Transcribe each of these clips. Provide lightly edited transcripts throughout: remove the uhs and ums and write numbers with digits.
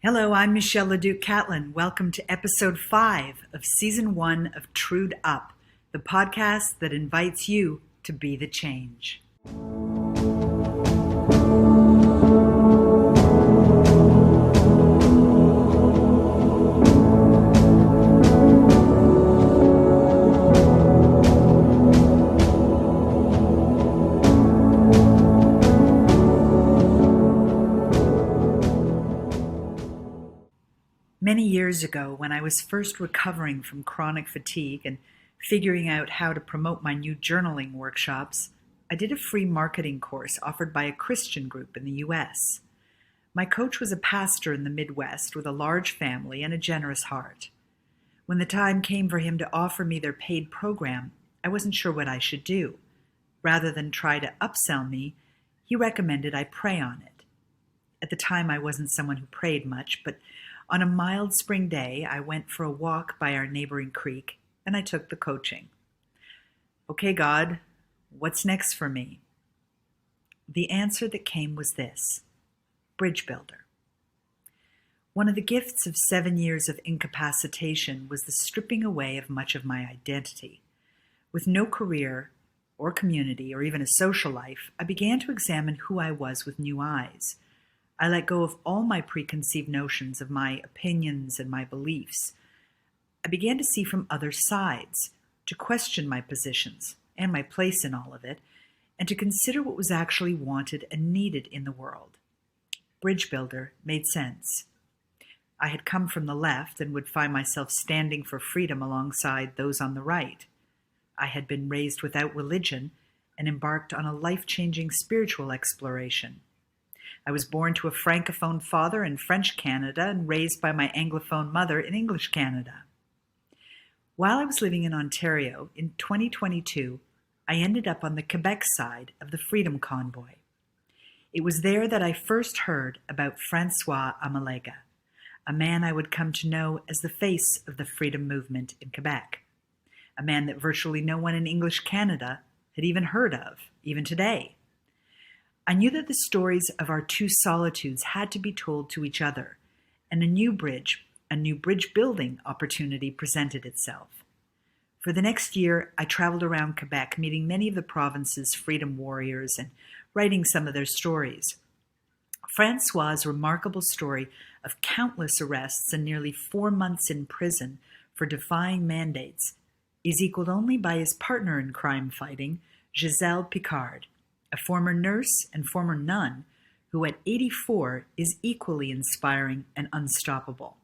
Hello, I'm Michelle Leduc-Catlin. Welcome to episode 5 of season 1 of TruedUp, the podcast that invites you to be the change. Many years ago, when I was first recovering from chronic fatigue and figuring out how to promote my new journaling workshops, I did a free marketing course offered by a Christian group in the US. My coach was a pastor in the Midwest with a large family and a generous heart. When the time came for him to offer me their paid program, I wasn't sure what I should do. Rather than try to upsell me, he recommended I pray on it. At the time, I wasn't someone who prayed much, but on a mild spring day, I went for a walk by our neighboring creek, and I took the coaching. Okay, God, what's next for me? The answer that came was this: bridge builder. One of the gifts of 7 years of incapacitation was the stripping away of much of my identity. With no career or community or even a social life, I began to examine who I was with new eyes. I let go of all my preconceived notions of my opinions and my beliefs. I began to see from other sides, to question my positions and my place in all of it, and to consider what was actually wanted and needed in the world. Bridge builder made sense. I had come from the left and would find myself standing for freedom alongside those on the right. I had been raised without religion and embarked on a life-changing spiritual exploration. I was born to a Francophone father in French Canada and raised by my Anglophone mother in English Canada. While I was living in Ontario, in 2022, I ended up on the Quebec side of the Freedom Convoy. It was there that I first heard about François Amalega, a man I would come to know as the face of the freedom movement in Quebec, a man that virtually no one in English Canada had even heard of, even today. I knew that the stories of our two solitudes had to be told to each other, and a new bridge building opportunity presented itself. For the next year, I traveled around Quebec, meeting many of the province's freedom warriors and writing some of their stories. François' remarkable story of countless arrests and nearly 4 months in prison for defying mandates is equaled only by his partner in crime fighting, Giselle Picard, a former nurse and former nun who at 84 is equally inspiring and unstoppable.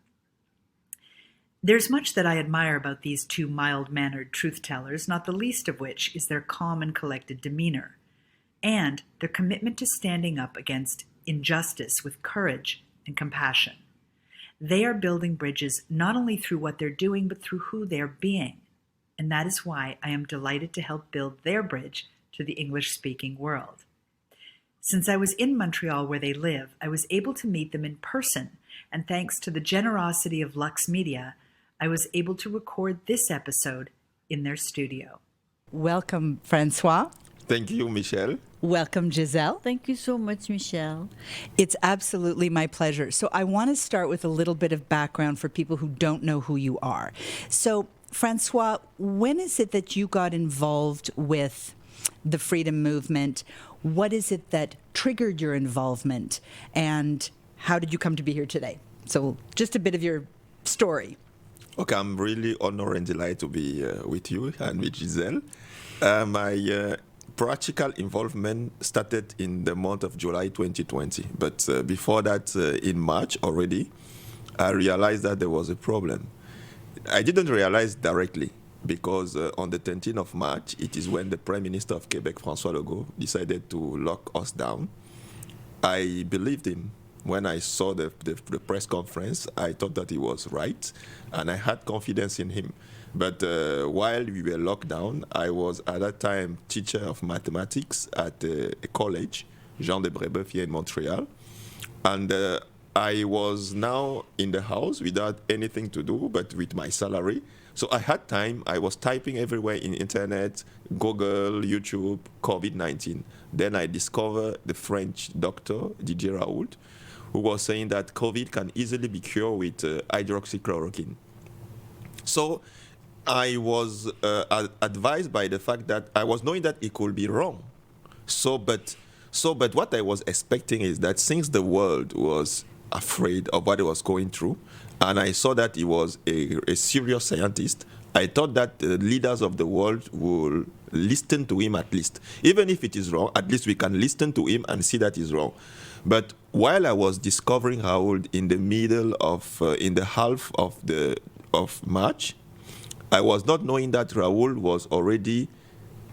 There's much that I admire about these two mild-mannered truth-tellers, not the least of which is their calm and collected demeanor, and their commitment to standing up against injustice with courage and compassion. They are building bridges not only through what they're doing, but through who they're being, and that is why I am delighted to help build their bridge to the English-speaking world. Since I was in Montreal where they live, I was able to meet them in person, and thanks to the generosity of Lux Media, I was able to record this episode in their studio. Welcome, François. Thank you, Michelle. Welcome, Giselle. Thank you so much, Michelle. It's absolutely my pleasure. So I want to start with a little bit of background for people who don't know who you are. So, François, when is it that you got involved with the freedom movement? What is it that triggered your involvement, and how did you come to be here today? So just a bit of your story. Okay, I'm really honored and delighted to be with you and with Giselle. My practical involvement started in the month of July 2020, but before that, in March already, I realized that there was a problem. I didn't realize directly, because on the 13th of March, it is when the Prime Minister of Quebec, François Amalega, decided to lock us down. I believed him. When I saw the press conference, I thought that he was right, and I had confidence in him. But while we were locked down, I was at that time teacher of mathematics at a college, Jean de Brébeuf here in Montreal. And I was now in the house without anything to do but with my salary. So I had time. I was typing everywhere in internet, Google, YouTube, COVID-19. Then I discovered the French doctor, Didier Raoult, who was saying that COVID can easily be cured with hydroxychloroquine. So I was advised by the fact that I was knowing that it could be wrong. But what I was expecting is that since the world was afraid of what it was going through, and I saw that he was a serious scientist, I thought that the leaders of the world will listen to him at least. Even if it is wrong, at least we can listen to him and see that he's wrong. But while I was discovering Raoul in the middle of, in the half of March, I was not knowing that Raoul was already,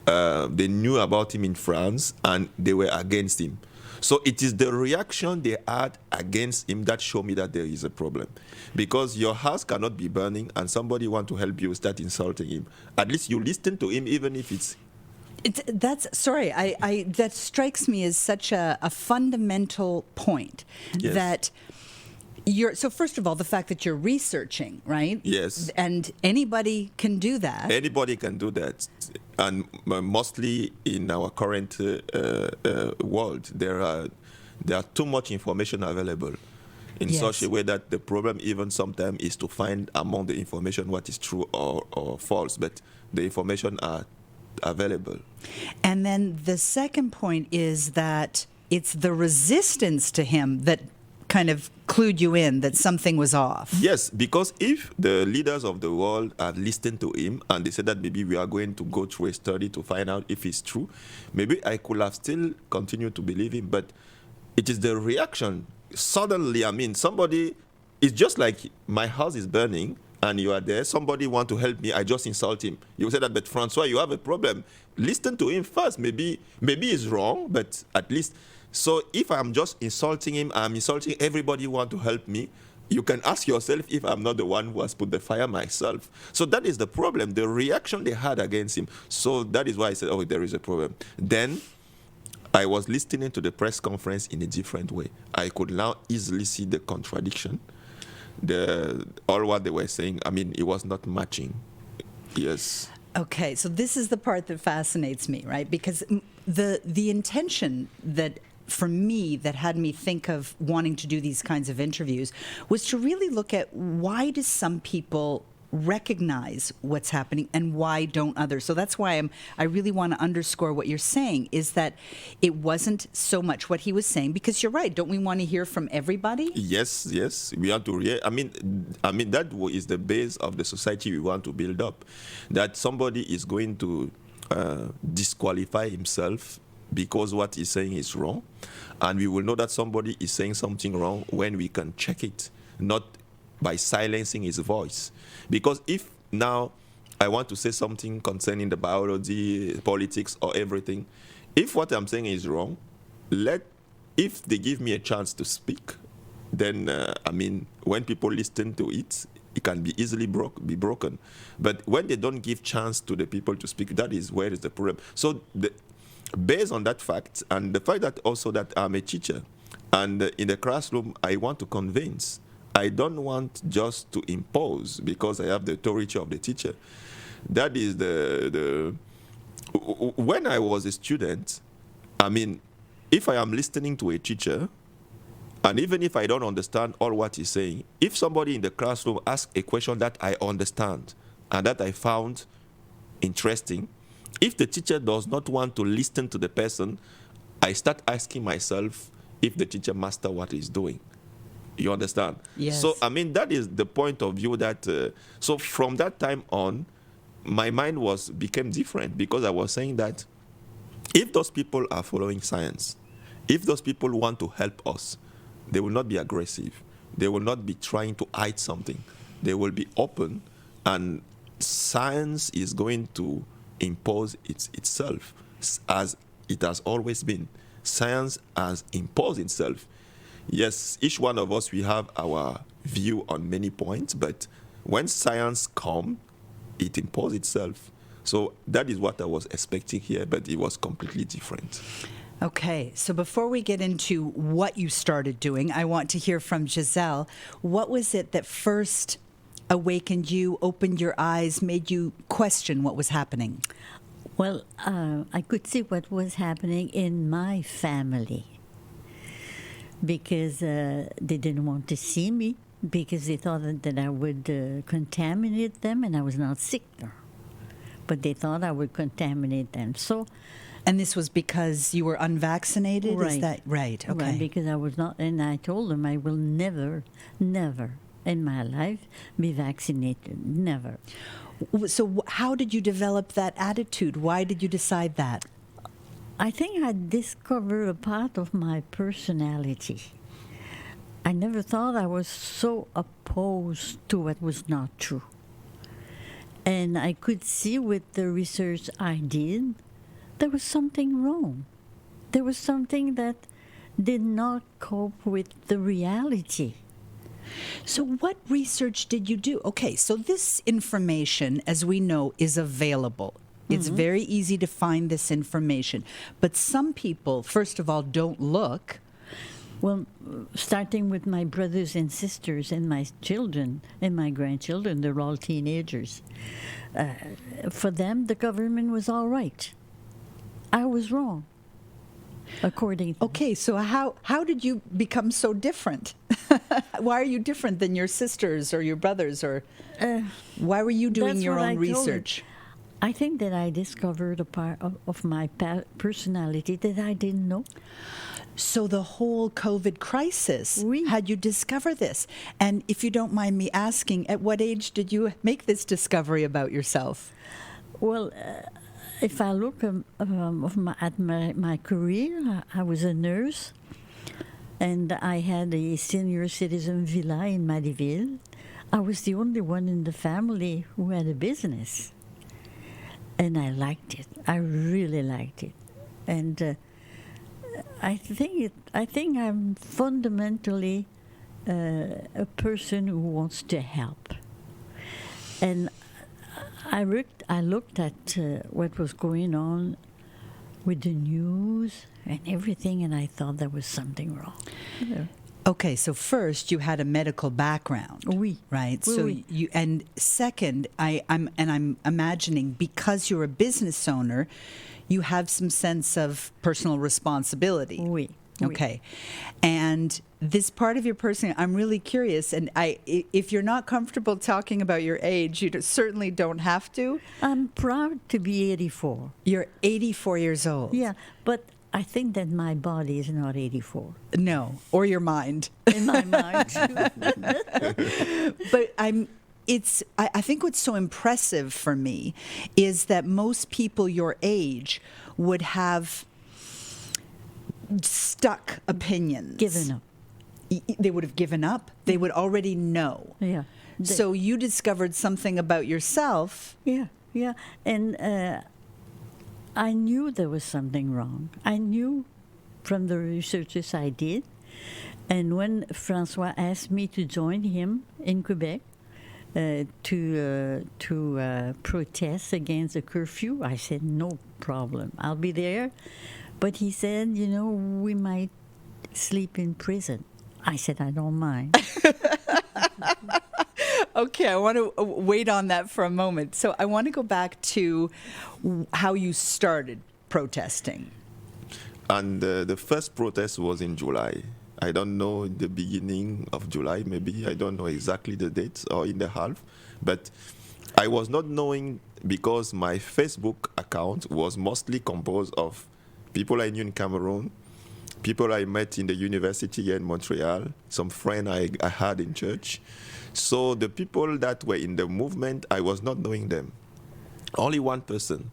they knew about him in France and they were against him. So it is the reaction they had against him that showed me that there is a problem. Because your house cannot be burning and somebody want to help you start insulting him. At least you listen to him even if it's... That strikes me as such a fundamental point. Yes. That so first of all, the fact that you're researching, right? Yes. And anybody can do that. Anybody can do that. And mostly in our current world, there are too much information available in such a way that the problem even sometimes is to find among the information what is true or false, but the information are available. And then the second point is that it's the resistance to him that kind of clued you in that something was off. Yes, because if the leaders of the world had listened to him and they said that maybe we are going to go through a study to find out if it's true, maybe I could have still continued to believe him. But it is the reaction. Suddenly, somebody, it's just like my house is burning and you are there, somebody want to help me, I just insult him. You say that, but Francois, you have a problem. Listen to him first. Maybe he's wrong, but at least... So if I'm just insulting him, I'm insulting everybody who want to help me. You can ask yourself if I'm not the one who has put the fire myself. So that is the problem, the reaction they had against him. So that is why I said, oh, there is a problem. Then I was listening to the press conference in a different way. I could now easily see the contradiction. All what they were saying, it was not matching. Yes. Okay, so this is the part that fascinates me, right? Because the intention that, for me, that had me think of wanting to do these kinds of interviews was to really look at why do some people recognize what's happening and why don't others. So that's why I really want to underscore what you're saying, is that it wasn't so much what he was saying, because you're right. Don't we want to hear from everybody? Yes. We want to that is the base of the society we want to build up. That somebody is going to disqualify himself because what he's saying is wrong, and we will know that somebody is saying something wrong when we can check it, not by silencing his voice. Because if now I want to say something concerning the biology, politics, or everything, if what I'm saying is wrong, if they give me a chance to speak, then when people listen to it, it can be easily be broken. But when they don't give chance to the people to speak, that is where is the problem. So based on that fact, and the fact that also that I'm a teacher, and in the classroom I want to convince. I don't want just to impose because I have the authority of the teacher. That is when I was a student, if I am listening to a teacher, and even if I don't understand all what he's saying, if somebody in the classroom asks a question that I understand and that I found interesting, if the teacher does not want to listen to the person, I start asking myself if the teacher master what he's doing. You understand? Yes. So, that is the point of view that... so from that time on, my mind became different, because I was saying that if those people are following science, if those people want to help us, they will not be aggressive. They will not be trying to hide something. They will be open, and science is going to impose itself as it has always been. Science has imposed itself. Yes, each one of us, we have our view on many points, but when science comes, it imposes itself. So that is what I was expecting here, but it was completely different. Okay, so before we get into what you started doing, I want to hear from Giselle. What was it that first awakened you, opened your eyes, made you question what was happening? Well, I could see what was happening in my family. because they didn't want to see me because they thought that I would contaminate them, and I was not sick, but they thought I would contaminate them. So, And this was because you were unvaccinated? Is Right. that right? Okay. right, because I was not, and I told them I will never, never in my life be vaccinated, never. So how did you develop that attitude? Why did you decide that? I think I discovered a part of my personality. I never thought I was so opposed to what was not true. And I could see with the research I did, there was something wrong. There was something that did not cope with the reality. So what research did you do? Okay, so this information, as we know, is available. It's very easy to find this information. But some people, first of all, don't look. Well, starting with my brothers and sisters and my children and my grandchildren, they're all teenagers. For them, the government was all right. I was wrong, according to them. Okay, so how did you become so different? Why are you different than your sisters or your brothers? Or why were you doing That's your what own I told them. research? I think that I discovered a part of my personality that I didn't know. So the whole COVID crisis, Oui. had you discovered this? And if you don't mind me asking, at what age did you make this discovery about yourself? Well, if I look at my career, I was a nurse, and I had a senior citizen villa in Marieville. I was the only one in the family who had a business, and I liked it. I really liked it, and I think I'm fundamentally a person who wants to help, and I looked at what was going on with the news and everything, and I thought there was something wrong. Yeah. Okay, so first you had a medical background, Oui. right? Oui, So oui. you, and second, I'm imagining because you're a business owner, you have some sense of personal responsibility. Oui. Oui. Okay, and this part of your personality, I'm really curious, and if you're not comfortable talking about your age, you certainly don't have to. I'm proud to be 84. You're 84 years old. Yeah, but I think that my body is not 84 No, or your mind. in my mind. But I think what's so impressive for me is that most people your age would have stuck opinions. Given up. They would have given up. They would already know. Yeah. So you discovered something about yourself. Yeah, yeah. And I knew there was something wrong. I knew from the researches I did. And when François asked me to join him in Quebec to protest against the curfew, I said, no problem. I'll be there. But he said, we might sleep in prison. I said, I don't mind. Okay, I want to wait on that for a moment. So I want to go back to how you started protesting. And the first protest was in July. I don't know the beginning of July, maybe. I don't know exactly the date or in the half. But I was not knowing because my Facebook account was mostly composed of people I knew in Cameroon, people I met in the university here in Montreal, some friends I had in church. So the people that were in the movement, I was not knowing them. Only one person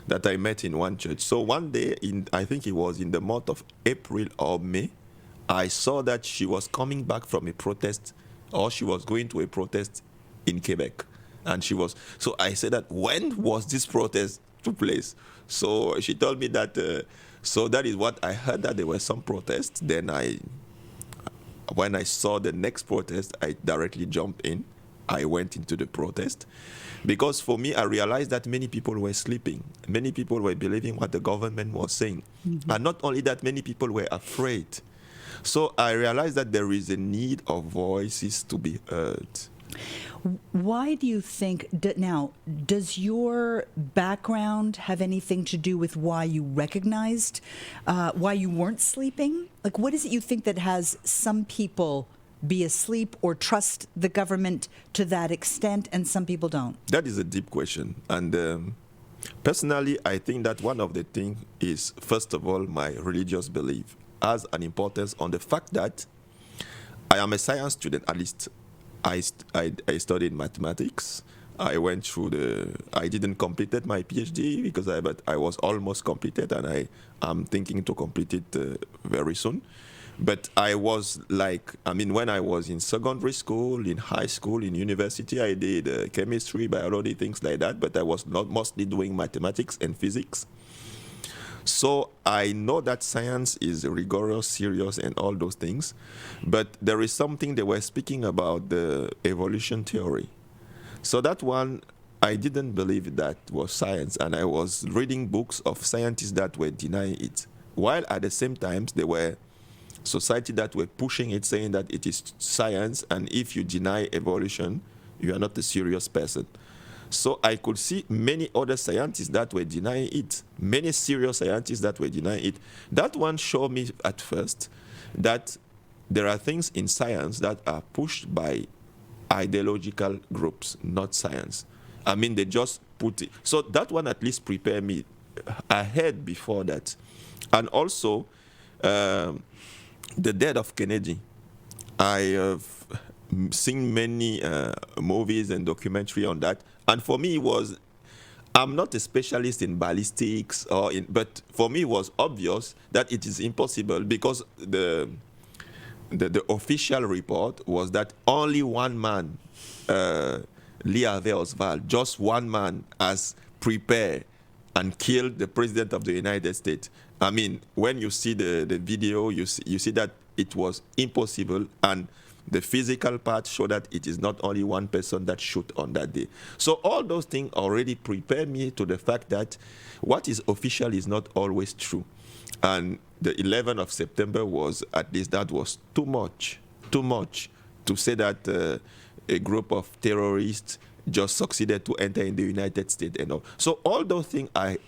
that I met in one church. So one day, I think it was in the month of April or May, I saw that she was coming back from a protest, or she was going to a protest in Quebec. And so I said that, when was this protest took place? So she told me that, so that is what I heard, that there were some protests. Then when I saw the next protest, I directly jumped in. I went into the protest. Because for me, I realized that many people were sleeping. Many people were believing what the government was saying. Mm-hmm. And not only that, many people were afraid. So I realized that there is a need of voices to be heard. Why do you think, now, does your background have anything to do with why you recognized, why you weren't sleeping? Like, what is it you think that has some people be asleep or trust the government to that extent and some people don't? That is a deep question. And personally, I think that one of the things is, first of all, my religious belief has an importance on the fact that I am a science student. At least I studied mathematics. I went through I didn't complete my PhD because but I was almost completed, and I am thinking to complete it very soon. But I was when I was in secondary school, in high school, in university, I did chemistry, biology, things like that, but I was not mostly doing mathematics and physics. So I know that science is rigorous, serious, and all those things. But there is something they were speaking about, the evolution theory. So that one, I didn't believe that was science, and I was reading books of scientists that were denying it. While at the same time, there were society that were pushing it, saying that it is science, and if you deny evolution, you are not a serious person. So I could see many other scientists that were denying it, many serious scientists that were denying it. That one showed me at first that there are things in science that are pushed by ideological groups, not science. I mean, they just put it. So that one at least prepared me ahead before that. And also, the death of Kennedy. I have seen many movies and documentary on that. And for me, I'm not a specialist in ballistics, but for me, it was obvious that it is impossible because the official report was that only one man, Lee Harvey Oswald, just one man has prepared and killed the president of the United States. I mean, when you see the video, you see that it was impossible, and the physical part show that it is not only one person that shoot on that day. So all those things already prepare me to the fact that what is official is not always true. And the 11th of September was, at least that was too much to say that a group of terrorists just succeeded to enter in the United States and all. So all those things I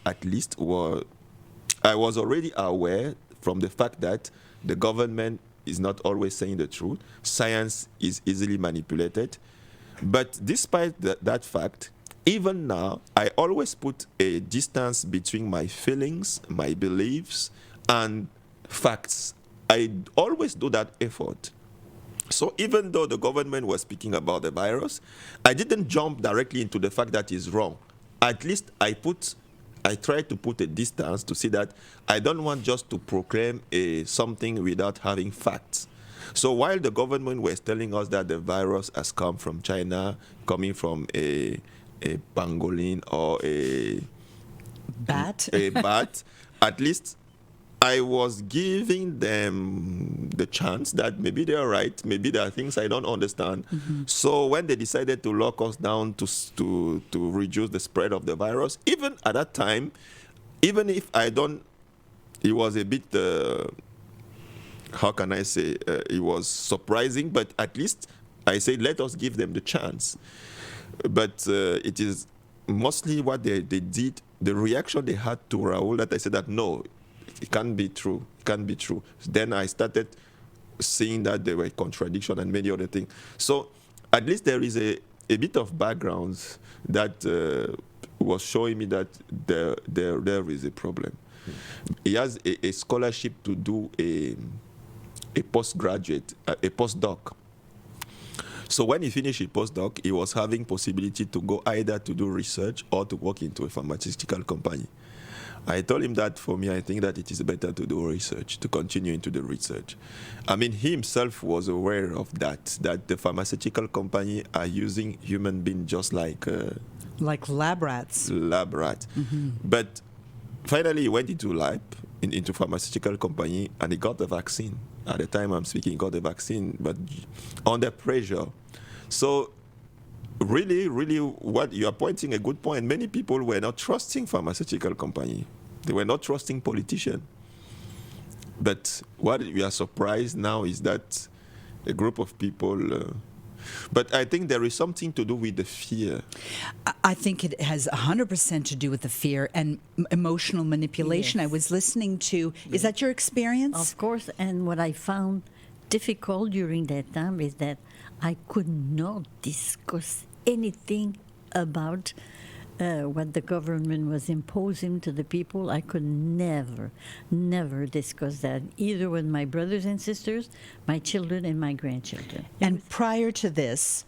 was already aware from the fact that the government is not always saying the truth. Science is easily manipulated. But despite that fact, even now, I always put a distance between my feelings, my beliefs, and facts. I always do that effort. So even though the government was speaking about the virus, I didn't jump directly into the fact that is wrong. At least I tried to put a distance to see that I don't want just to proclaim something without having facts. So while the government was telling us that the virus has come from China, coming from a pangolin or a bat, at least I was giving them the chance that maybe they are right, maybe there are things I don't understand. Mm-hmm. So when they decided to lock us down to reduce the spread of the virus, even at that time, even if it was a bit, how can I say, it was surprising, but at least I said, let us give them the chance. But it is mostly what they did, the reaction they had to Raoul, that I said that no, it can't be true. It can't be true. Then I started seeing that there were contradictions and many other things. So at least there is a bit of background that was showing me that there is a problem. He has a scholarship to do a postgraduate, a postdoc. So when he finished his postdoc, he was having possibility to go either to do research or to work into a pharmaceutical company. I told him that for me, I think that it is better to do research, to continue into the research. I mean, he himself was aware of that the pharmaceutical company are using human beings just like lab rats. Lab rats. Mm-hmm. But finally, he went into pharmaceutical company, and he got the vaccine. At the time I'm speaking, he got the vaccine, but under pressure. So really, what you are pointing a good point. Many people were not trusting pharmaceutical company. They were not trusting politicians. But what we are surprised now is that a group of people But I think there is something to do with the fear. I think it has 100% to do with the fear and emotional manipulation. Yes. I was listening to, is that your experience? Of course, and what I found difficult during that time is that I could not discuss anything about what the government was imposing to the people. I could never discuss that, either with my brothers and sisters, my children, and my grandchildren. And prior to this,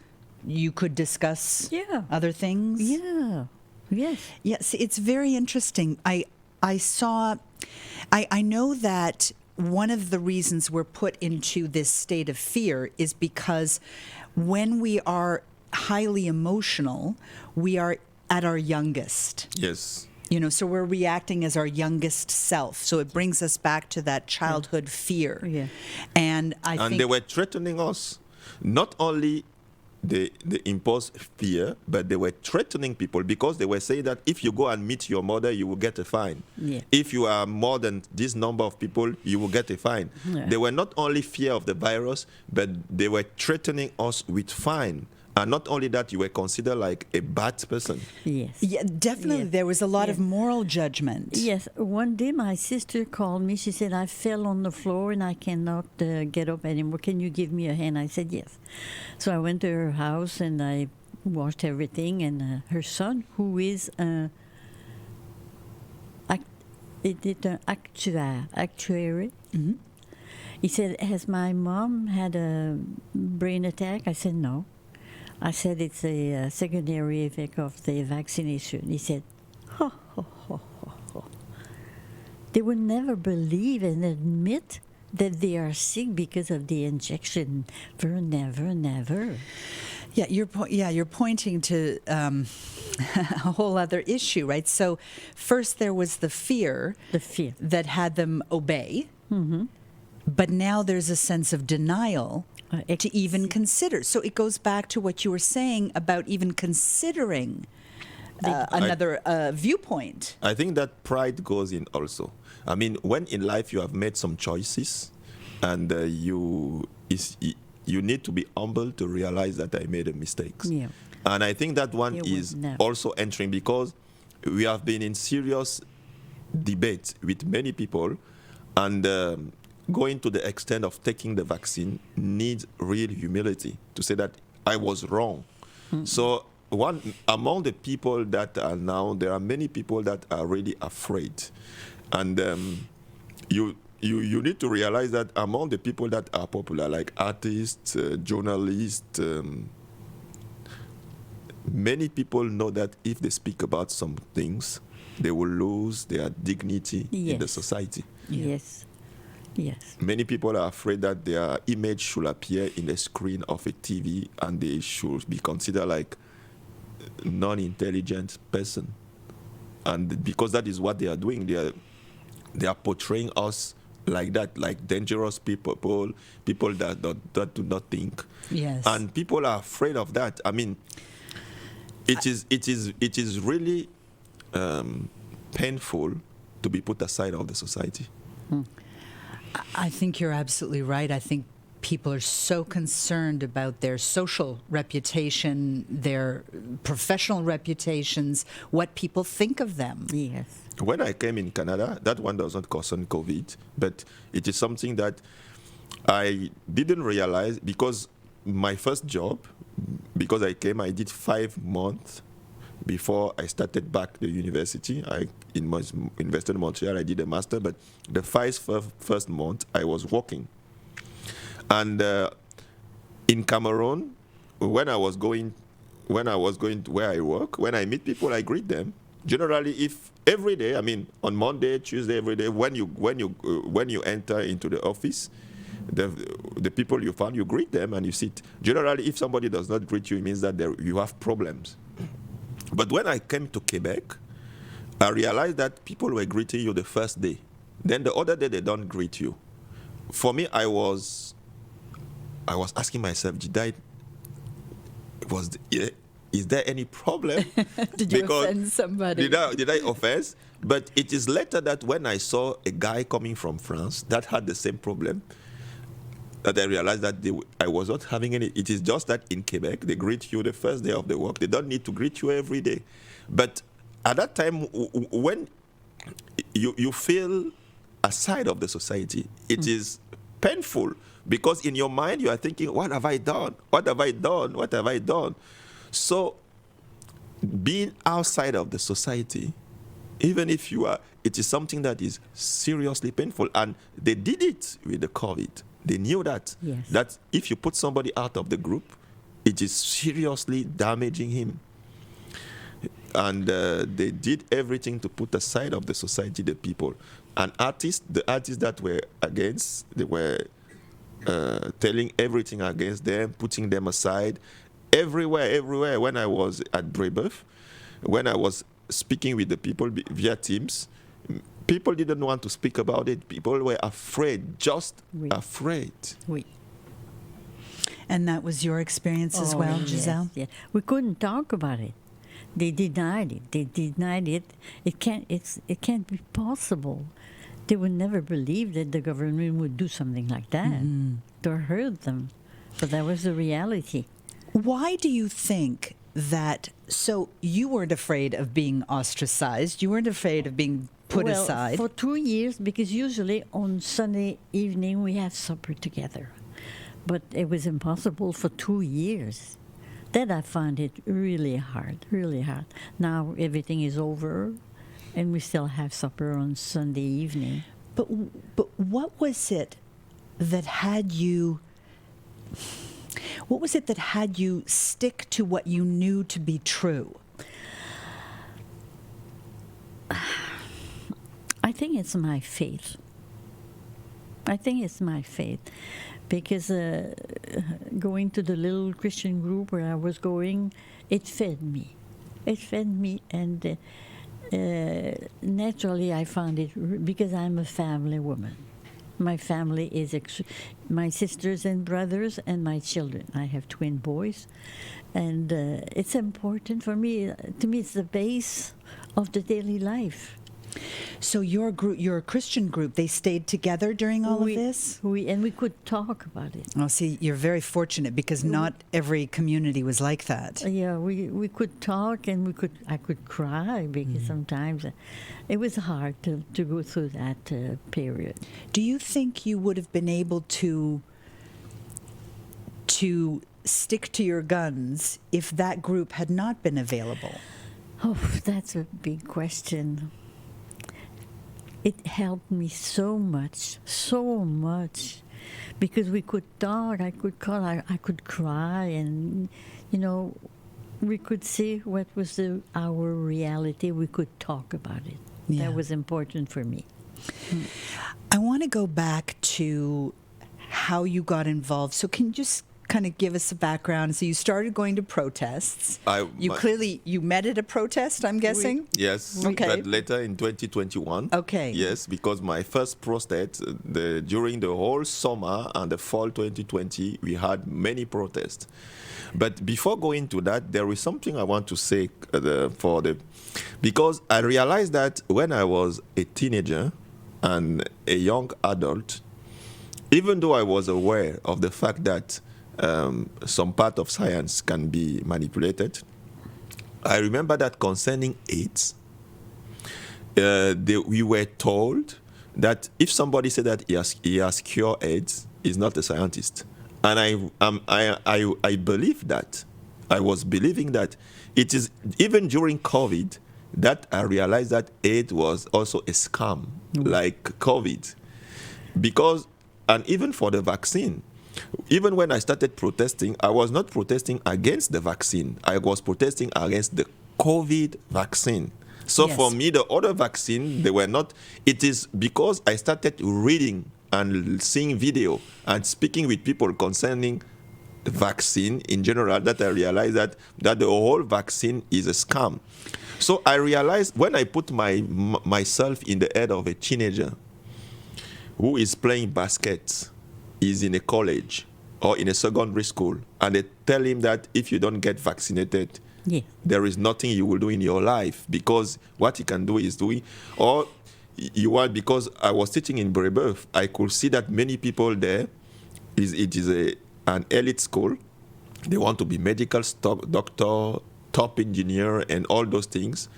you could discuss Yeah. other things? Yeah, yes. Yes, it's very interesting. I know that one of the reasons we're put into this state of fear is because when we are highly emotional, we are at our youngest. Yes. So we're reacting as our youngest self. So it brings us back to that childhood fear. Yeah. And I think They were threatening us. Not only they imposed fear, but they were threatening people because they were saying that if you go and meet your mother, you will get a fine. Yeah. If you are more than this number of people, you will get a fine. Yeah. They were not only fear of the virus, but they were threatening us with fine. And not only that, you were considered like a bad person. Yes. yeah, definitely Yes. there was a lot of Yes. moral judgment. Yes, one day my sister called me. She said, I fell on the floor and I cannot get up anymore. Can you give me a hand? I said, yes. So I went to her house and I washed everything. And her son, who is an actuary, he said, has my mom had a brain attack? I said, no. I said, it's a secondary effect of the vaccination. He said, ho, ho, ho, ho, ho. They would never believe and admit that they are sick because of the injection. Never. Yeah, you're pointing to a whole other issue, right? So first there was the fear The fear. that had them obey, but now there's a sense of denial to even consider. So it goes back to what you were saying about even considering another viewpoint. I think that pride goes in also. I mean, when in life you have made some choices, and you need to be humble to realize that I made a mistake. Yeah. And I think that one You is would never. also entering because we have been in serious debate with many people, and going to the extent of taking the vaccine needs real humility to say that I was wrong. So among the people that are now, there are many people that are really afraid. And you need to realize that among the people that are popular, like artists, journalists, many people know that if they speak about some things, they will lose their dignity in the Yes. society. Yes. Yes. Many people are afraid that their image should appear in the screen of a TV and they should be considered like non-intelligent person. And because that is what they are doing, they are portraying us like that, like dangerous people that do not think. Yes. And people are afraid of that. I mean, it is really painful to be put aside of the society. I think you're absolutely right. I think people are so concerned about their social reputation, their professional reputations, what people think of them. Yes. When I came in Canada, that one doesn't concern COVID, but it is something that I didn't realize because my first job, because I came, I did 5 months before I started back the university. I invested in Montreal, I did a master, but the first month I was working. And in Cameroon, when I was going to where I work, when I meet people, I greet them. Generally, if every day, I mean, on Monday, Tuesday, every day, when you enter into the office, the people you found, you greet them and you sit. Generally, if somebody does not greet you, it means that you have problems. But when I came to Quebec, I realized that people were greeting you the first day. Then the other day, they don't greet you. For me, I was asking myself, is there any problem? Did you offend somebody? Did I offend? But it is later that when I saw a guy coming from France that had the same problem, that I realized that I was not having any. It is just that in Quebec, they greet you the first day of the work. They don't need to greet you every day. But at that time, when you feel aside of the society, it is painful, because in your mind you are thinking, what have I done? What have I done? What have I done? So being outside of the society, even if you are, it is something that is seriously painful. And they did it with the COVID. They knew that, Yes. that if you put somebody out of the group, it is seriously damaging him. And they did everything to put aside of the society the people. And the artists that were against, they were telling everything against them, putting them aside. Everywhere. When I was at Brebeuf, when I was speaking with the people via Teams, people didn't want to speak about it. People were afraid, just afraid. Oui. And that was your experience as well, Giselle? Yes. We couldn't talk about it. They denied it. It can't be possible. They would never believe that the government would do something like that to hurt them. But that was the reality. Why do you think that? So you weren't afraid of being ostracized. You weren't afraid of being put aside. For 2 years, because usually on Sunday evening we have supper together. But it was impossible for 2 years. That I find it really hard, really hard. Now everything is over, and we still have supper on Sunday evening. But what was it that had you? What was it that had you stick to what you knew to be true? I think it's my faith. Because going to the little Christian group where I was going, it fed me. And naturally I found it, because I'm a family woman. My family is my sisters and brothers and my children. I have twin boys, and it's important for me. To me, it's the base of the daily life. So your group, your Christian group, they stayed together during all of this? And we could talk about it. Well, see, you're very fortunate, because not every community was like that. Yeah, we could talk, and I could cry, because sometimes it was hard to go through that period. Do you think you would have been able to stick to your guns if that group had not been available? Oh, that's a big question. It helped me so much, because we could talk, I could call, I could cry, and, we could see what was our reality. We could talk about it. Yeah. That was important for me. I want to go back to how you got involved. So can you just kind of give us a background? So you started going to protests. You met at a protest, I'm guessing? Yes, Okay. but later in 2021. Okay. Yes, because my first protest, during the whole summer and the fall 2020, we had many protests. But before going to that, there is something I want to say because I realized that when I was a teenager and a young adult, even though I was aware of the fact that some part of science can be manipulated, I remember that concerning AIDS, we were told that if somebody said that he has cured AIDS, he's not a scientist. And I believe that. I was believing that. It is even during COVID that I realized that AIDS was also a scam, like COVID. And even for the vaccine, even when I started protesting, I was not protesting against the vaccine. I was protesting against the COVID vaccine. So Yes. for me, the other vaccine, they were not. It is because I started reading and seeing video and speaking with people concerning the vaccine in general that I realized that the whole vaccine is a scam. So I realized when I put myself in the head of a teenager who is playing basket, is in a college or in a secondary school, and they tell him that if you don't get vaccinated, there is nothing you will do in your life, because what he can do is doing, or because I was teaching in Brebeuf, I could see that many people there, it is an elite school. They want to be medical doctor, top engineer, and all those things.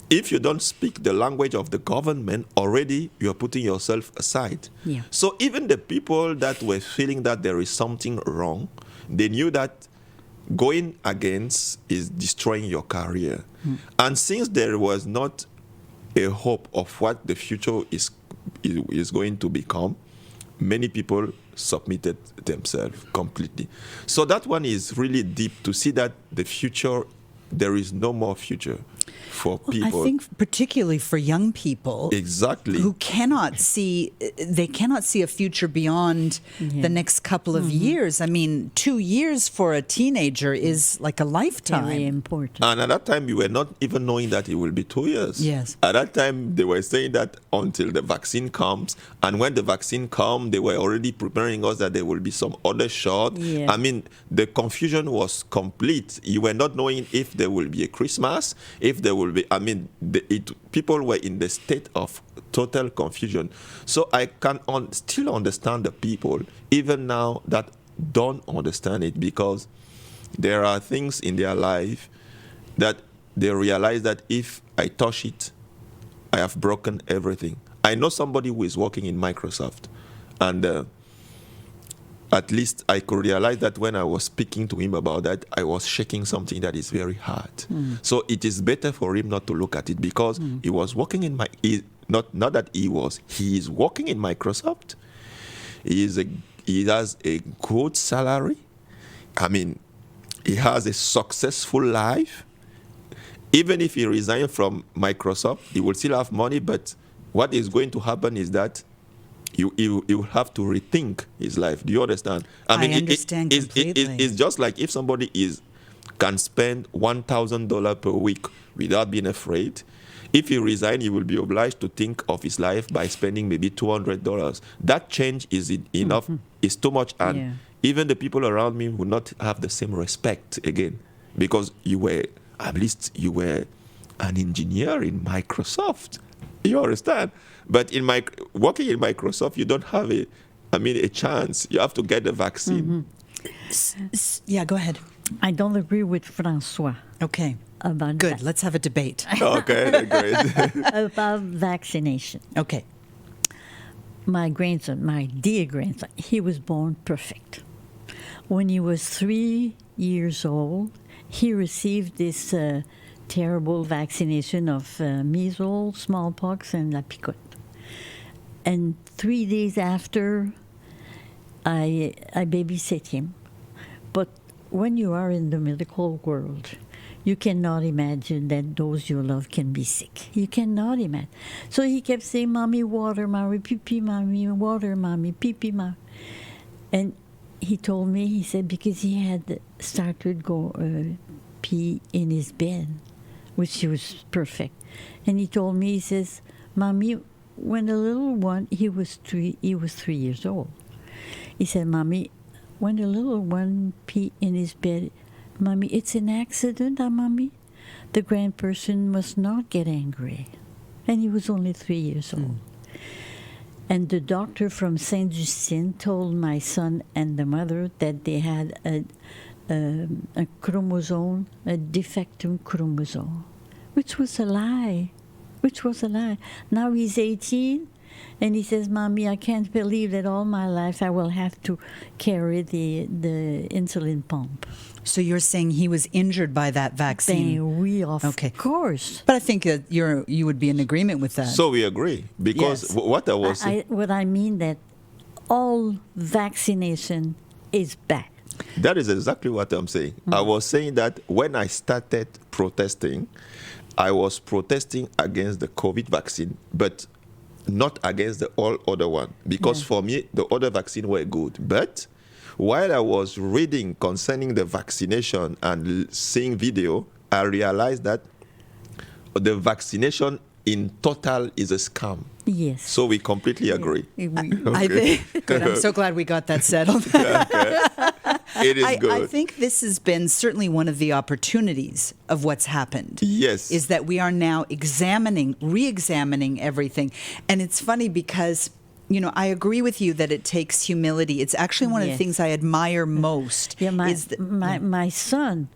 If you don't speak the language of the government, already you're putting yourself aside. Yeah. So even the people that were feeling that there is something wrong, they knew that going against is destroying your career. And since there was not a hope of what the future is going to become, many people submitted themselves completely. So that one is really deep to see that the future, there is no more future for people. I think particularly for young people, Exactly. who cannot see a future beyond the next couple of years. I mean, 2 years for a teenager is like a lifetime. Very important. And at that time, we were not even knowing that it will be 2 years. Yes. At that time, they were saying that until the vaccine comes. And when the vaccine comes, they were already preparing us that there will be some other shot. Yeah. I mean, the confusion was complete. You were not knowing if there will be a Christmas, if there will be, I mean, people were in the state of total confusion. So I can still understand the people, even now, that don't understand it, because there are things in their life that they realize that if I touch it, I have broken everything. I know somebody who is working in Microsoft, and at least I could realize that when I was speaking to him about that, I was shaking something that is very hard. So it is better for him not to look at it, because he was working in he is working in Microsoft. He has a good salary. I mean, he has a successful life. Even if he resigns from Microsoft, he will still have money, but what is going to happen is that he will have to rethink his life. Do you understand? I understand completely. It's just like if somebody can spend $1,000 per week without being afraid. If he resigns, he will be obliged to think of his life by spending maybe $200. That change is enough. It's too much, and even the people around me will not have the same respect again, because you were an engineer in Microsoft. You understand? But working in Microsoft, you don't have a chance. You have to get the vaccine. Yeah, go ahead. I don't agree with François Okay. about Good. that, Let's have a debate. Okay, great. about vaccination. Okay. My grandson, my dear grandson, he was born perfect. When he was 3 years old, he received this terrible vaccination of measles, smallpox, and la picote. And 3 days after, I babysat him. But when you are in the medical world, you cannot imagine that those you love can be sick. You cannot imagine. So he kept saying, "Mommy, water, mommy, pee-pee, mommy, water, mommy, pee-pee, mommy." And he told me, he said, because he had started pee in his bed, which was perfect. And he told me, he says, "Mommy, when the little one," he was 3 years old. He said, "Mommy, when the little one pee in his bed, Mommy, it's an accident, Mommy. The grandperson must not get angry." And he was only 3 years old. And the doctor from Saint Justine told my son and the mother that they had a chromosome, a defective chromosome, which was a lie. Now he's 18, and he says, "Mommy, I can't believe that all my life I will have to carry the insulin pump." So you're saying he was injured by that vaccine? Of course. But I think that you would be in agreement with that. So we agree, because Yes. what I was saying, What I mean that all vaccination is bad. that is exactly what I'm saying. I was saying that when I started protesting, I was protesting against the COVID vaccine, but not against the all other one, because for me, the other vaccine were good. But while I was reading concerning the vaccination and seeing video, I realized that the vaccination in total is a scam. Yes. So we completely agree. I think, good. I'm so glad we got that settled. It is good. I think this has been certainly one of the opportunities of what's happened. Yes. Is that we are now re-examining everything. And it's funny because I agree with you that it takes humility. It's actually one of the Yes. things I admire most. Yeah, is my son,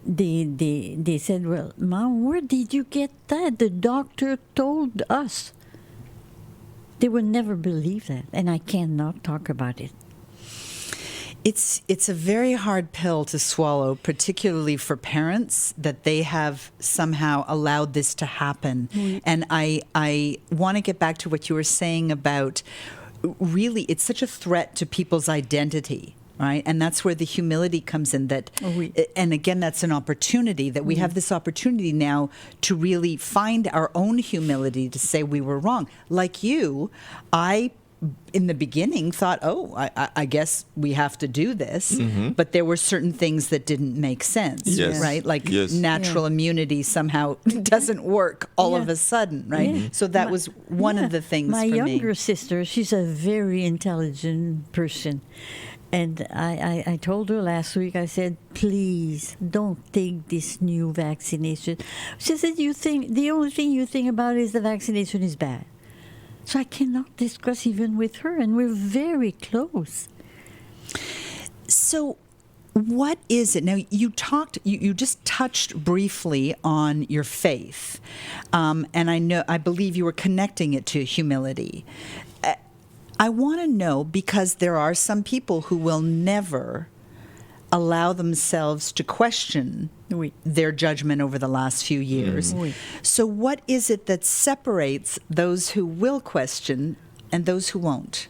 they said, well, Mom, where did you get that? The doctor told us. They would never believe that, and I cannot talk about it. It's a very hard pill to swallow, particularly for parents, that they have somehow allowed this to happen. And I want to get back to what you were saying about really it's such a threat to people's identity. Right. And that's where the humility comes in that. And again, that's an opportunity that we have this opportunity now to really find our own humility to say we were wrong. Like you, in the beginning thought, I guess we have to do this. But there were certain things that didn't make sense. Yes. Right. Like Yes. natural immunity somehow doesn't work all of a sudden. Right. So that was one of the things My for me. younger sister, she's a very intelligent person. And I told her last week, I said, please don't take this new vaccination. She said, the only thing you think about is the vaccination is bad. So I cannot discuss even with her, and we're very close. So what is it? Now, you just touched briefly on your faith. And I believe you were connecting it to humility. I want to know, because there are some people who will never allow themselves to question their judgment over the last few years. So what is it that separates those who will question and those who won't?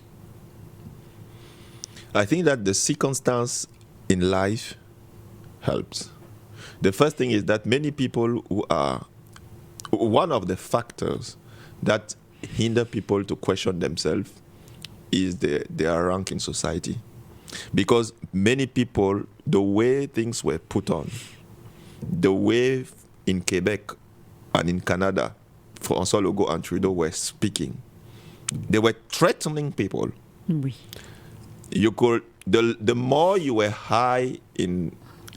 I think that the circumstance in life helps. The first thing is that many people one of the factors that hinder people to question themselves is their rank in society. Because many people, the way things were put on, the way in Quebec and in Canada, François Legault and Trudeau were speaking, they were threatening people. You could, the more you were high in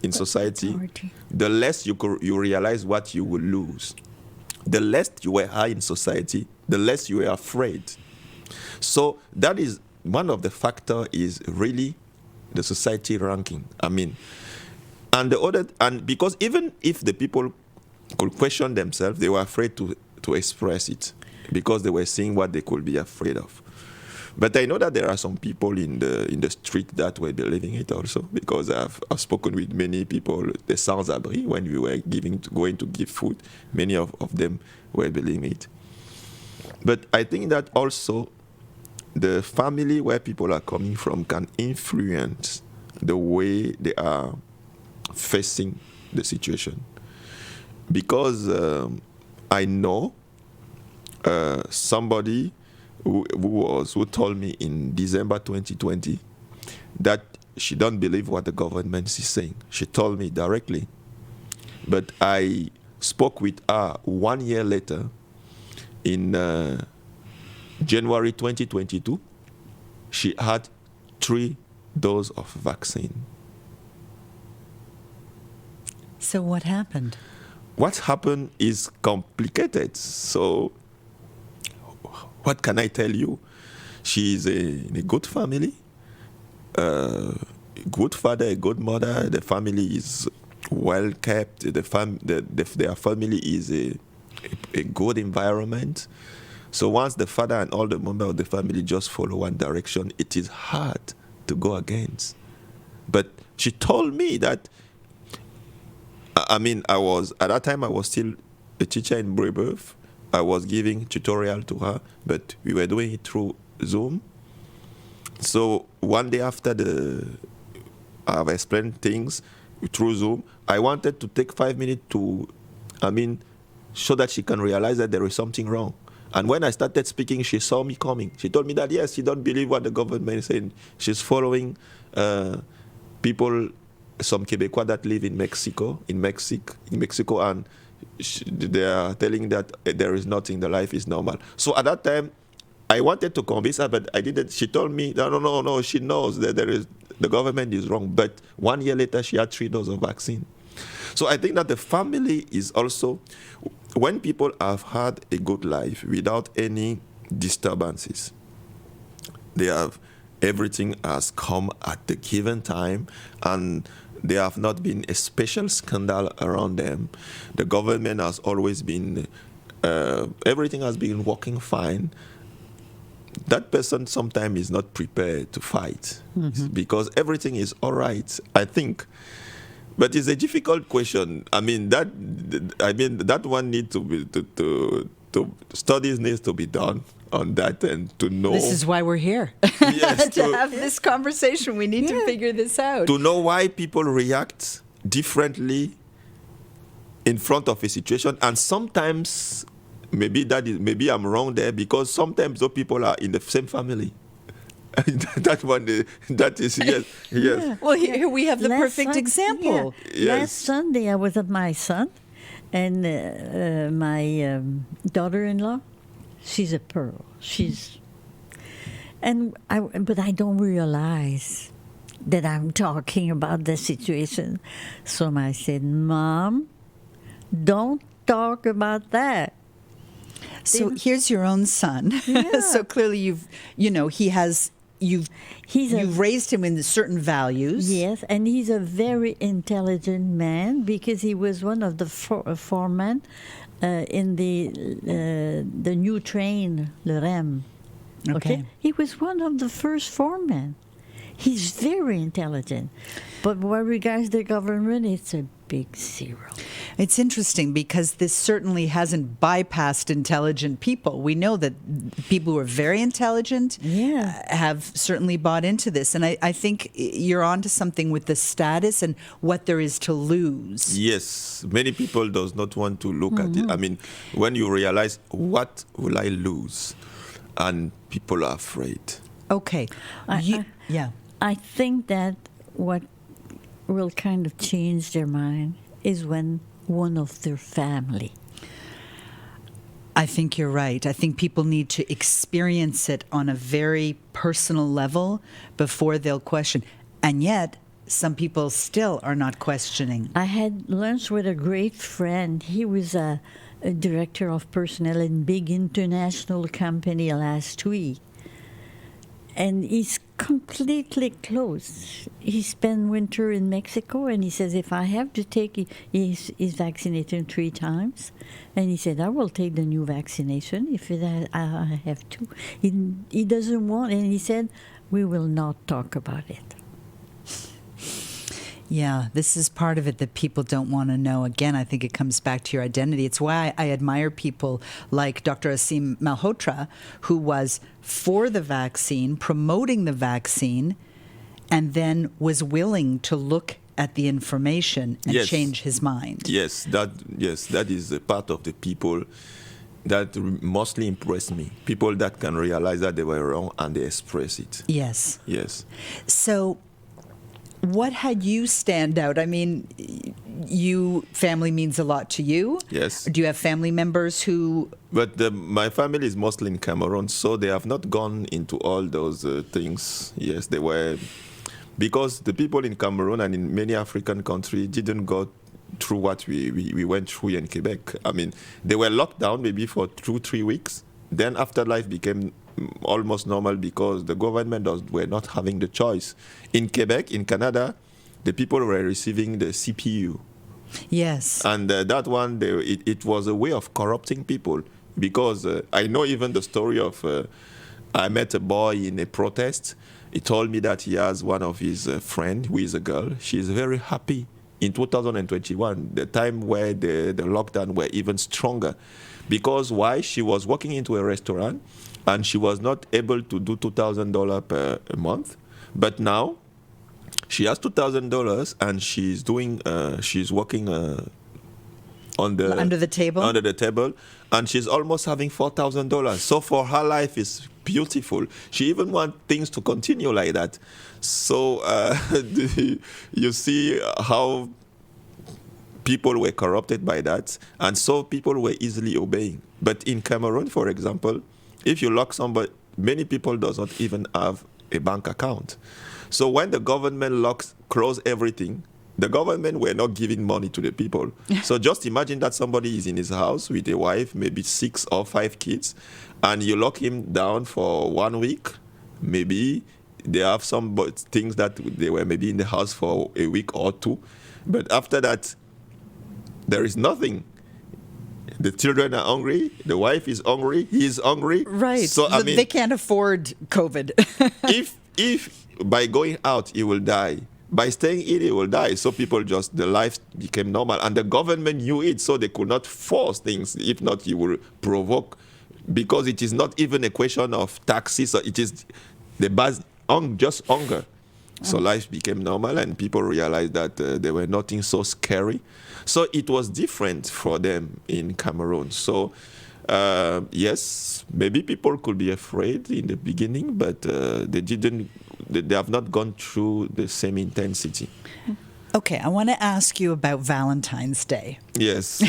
society, the less you realize what you will lose. The less you were high in society, the less you were afraid. So that is one of the factors is really the society ranking. I mean, and because even if the people could question themselves, they were afraid to express it because they were seeing what they could be afraid of. But I know that there are some people in the street that were believing it also, because I've spoken with many people, the sans-abri, when we were going to give food, many of them were believing it. But I think that also the family where people are coming from can influence the way they are facing the situation. Because I know somebody who told me in December 2020 that she don't believe what the government is saying. She told me directly. But I spoke with her 1 year later in January 2022. She had 3 doses of vaccine. So what happened? What happened is complicated. So what can I tell you? She is in a good family, good father, a good mother. The family is well kept. Their family is a good environment. So once the father and all the members of the family just follow one direction, it is hard to go against. But she told me that, I mean, at that time I was still a teacher in Brébeuf. I was giving tutorial to her, but we were doing it through Zoom. So one day after I've explained things through Zoom, I wanted to take 5 minutes so that she can realize that there is something wrong. And when I started speaking, she saw me coming. She told me that, yes, she don't believe what the government is saying. She's following people, some Quebecois that live in Mexico, and they are telling that there is nothing, the life is normal. So at that time, I wanted to convince her, but I didn't. She told me, no, she knows that the government is wrong. But 1 year later, she had 3 doses of vaccine. So I think that the family is also, when people have had a good life without any disturbances, everything has come at the given time, and there have not been a special scandal around them. The government has always been, everything has been working fine. That person sometimes is not prepared to fight because everything is all right, I think. But it's a difficult question. I mean that one needs to be to studies needs to be done on that and to know. This is why we're here. Yes, to have this conversation. We need to figure this out. To know why people react differently in front of a situation, and sometimes maybe I'm wrong there, because sometimes those people are in the same family. That is yes. Yeah. Well, here we have the perfect example. Yes. Last Sunday, I was at my son, and my daughter-in-law, she's a pearl. But I don't realize that I'm talking about the situation. So I said, Mom, don't talk about that. So here's your own son. Yeah. So clearly you've raised him in certain values. Yes, and he's a very intelligent man, because he was one of the foremen in the new train, le REM. Okay. He was one of the first foremen. He's very intelligent. But what regards the government, it's a big zero. It's interesting because this certainly hasn't bypassed intelligent people. We know that people who are very intelligent have certainly bought into this. And I think you're onto something with the status and what there is to lose. Yes, many people does not want to look at it. I mean, when you realize, what will I lose? And people are afraid. Okay. I think that what will kind of change their mind is when one of their family. I think you're right. I think people need to experience it on a very personal level before they'll question. And yet, some people still are not questioning. I had lunch with a great friend. He was a director of personnel in a big international company last week. And he's completely closed. He spent winter in Mexico, and he says, if I have to take, he's vaccinated 3 times. And he said, I will take the new vaccination if I have to. He doesn't want, and he said, we will not talk about it. Yeah, this is part of it that people don't want to know. Again, I think it comes back to your identity. It's why I admire people like Dr. Asim Malhotra, who was for the vaccine, promoting the vaccine, and then was willing to look at the information and change his mind. Yes, that is a part of the people that mostly impress me. People that can realize that they were wrong and they express it. Yes. Yes. So what had you stand out? I mean, family means a lot to you. Yes. Do you have family members who... But my family is mostly in Cameroon, so they have not gone into all those things. Yes, they were... Because the people in Cameroon and in many African countries didn't go through what we went through in Quebec. I mean, they were locked down maybe for 2-3 weeks. Then after life became almost normal because the government were not having the choice. In Quebec, in Canada, the people were receiving the CPU. Yes. And that one, it was a way of corrupting people, because I know even the story of, I met a boy in a protest. He told me that he has one of his friend who is a girl. She's very happy in 2021, the time where the lockdown were even stronger. Because why? She was walking into a restaurant and she was not able to do $2,000 per month. But now she has $2,000 and she's working under the table, and she's almost having $4,000. So for her, life is beautiful. She even wants things to continue like that. So you see how people were corrupted by that, and so people were easily obeying. But in Cameroon, for example, if you lock somebody, many people does not even have a bank account. So when the government close everything, the government were not giving money to the people. So just imagine that somebody is in his house with a wife, maybe 6 or 5 kids, and you lock him down for 1 week. maybe they have some things that they were maybe in the house for a week or two, but after that, there is nothing. The children are hungry. The wife is hungry. He is hungry. Right. So I mean, they can't afford COVID. if by going out he will die, by staying in he will die. So people the life became normal, and the government knew it, so they could not force things. If not, he will provoke, because it is not even a question of taxes. So it is the base on just hunger. So life became normal, and people realized that there were nothing so scary. So it was different for them in Cameroon. So yes, maybe people could be afraid in the beginning, but they didn't. They have not gone through the same intensity. Okay, I want to ask you about Valentine's Day. Yes.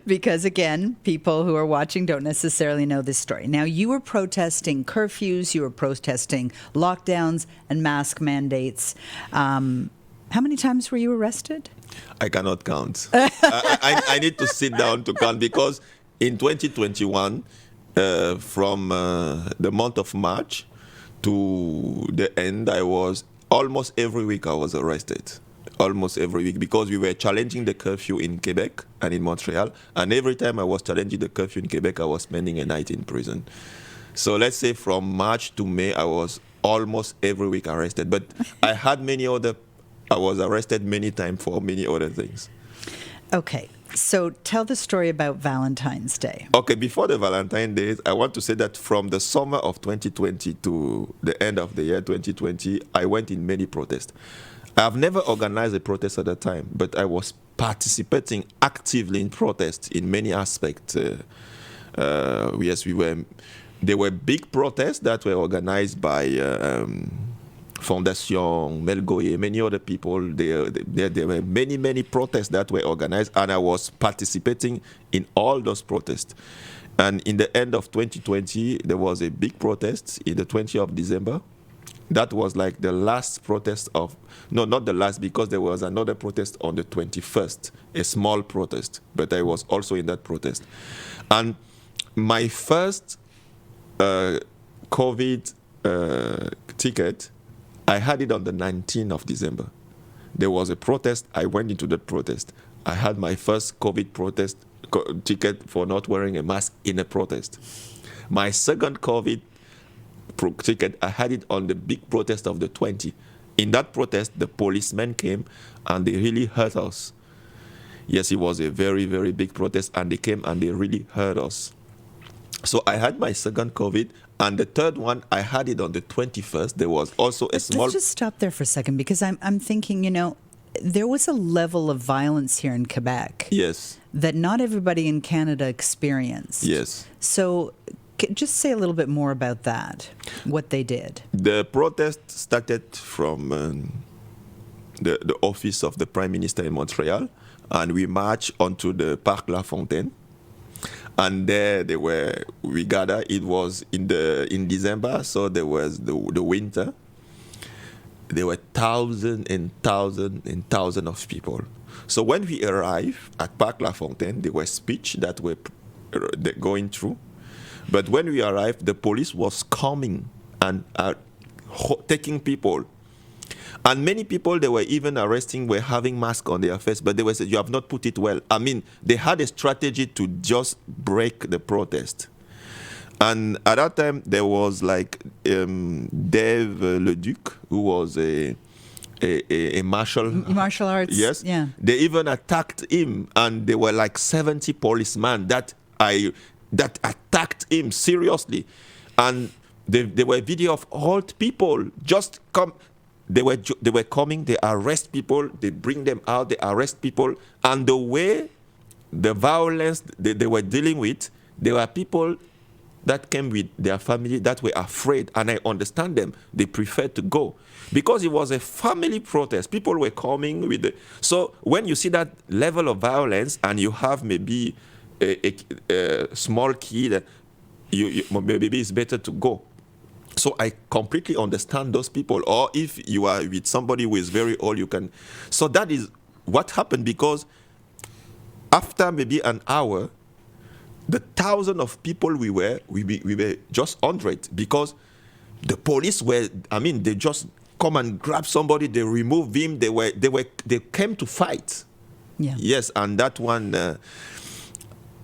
Because again, people who are watching don't necessarily know this story. Now, you were protesting curfews, you were protesting lockdowns and mask mandates. How many times were you arrested? I cannot count. I need to sit down to count, because in 2021, from the month of March to the end, I was almost every week I was arrested. Almost every week, because we were challenging the curfew in Quebec and in Montreal. And every time I was challenging the curfew in Quebec, I was spending a night in prison. So let's say from March to May, I was almost every week arrested. But I was arrested many times for many other things. Okay, so tell the story about Valentine's Day. Okay, before the Valentine's Day, I want to say that from the summer of 2020 to the end of the year 2020, I went in many protests. I've never organized a protest at that time, but I was participating actively in protests in many aspects. Yes, there were big protests that were organized by Fondation, Melgoye, many other people. There were many protests that were organized, and I was participating in all those protests. And in the end of 2020, there was a big protest in the 20th of December. That was like the last protest not the last, because there was another protest on the 21st, a small protest, but I was also in that protest. And my first COVID ticket, I had it on the 19th of December. There was a protest. I went into that protest. I had my first COVID ticket for not wearing a mask in a protest. My second COVID ticket, I had it on the big protest of the 20th. In that protest, the policemen came and they really hurt us. Yes, it was a very, very big protest, and they came and they really hurt us. So I had my second COVID, and the third one, I had it on the 21st. There was also a small... Let's just stop there for a second, because I'm thinking, there was a level of violence here in Quebec. Yes. That not everybody in Canada experienced. Yes. So just say a little bit more about that, what they did. The protest started from the office of the Prime Minister in Montreal, and we marched onto the Parc La Fontaine. And there we gathered. It was in December, so there was the winter. There were thousands and thousands and thousands of people. So when we arrived at Parc La Fontaine, there were speeches that were going through. But when we arrived, the police was coming and taking people. And many people they were even arresting were having masks on their face, but they were saying, you have not put it well. I mean, they had a strategy to just break the protest. And at that time, there was like Dave Leduc, who was a martial arts. Yes. Yeah. They even attacked him, and there were like 70 policemen that attacked him seriously. And there were video of old people just come. They were coming. They arrest people. They bring them out. They arrest people. And the way the violence they were dealing with, there were people that came with their family that were afraid, and I understand them. They preferred to go because it was a family protest. People were coming with so when you see that level of violence and you have maybe a small kid, maybe it's better to go. So I completely understand those people. Or if you are with somebody who is very old, you can. So that is what happened, because after maybe an hour, the thousand of people we were just 100, because the police were, they just come and grab somebody, they remove him, they came to fight. Yeah. Yes, and that one,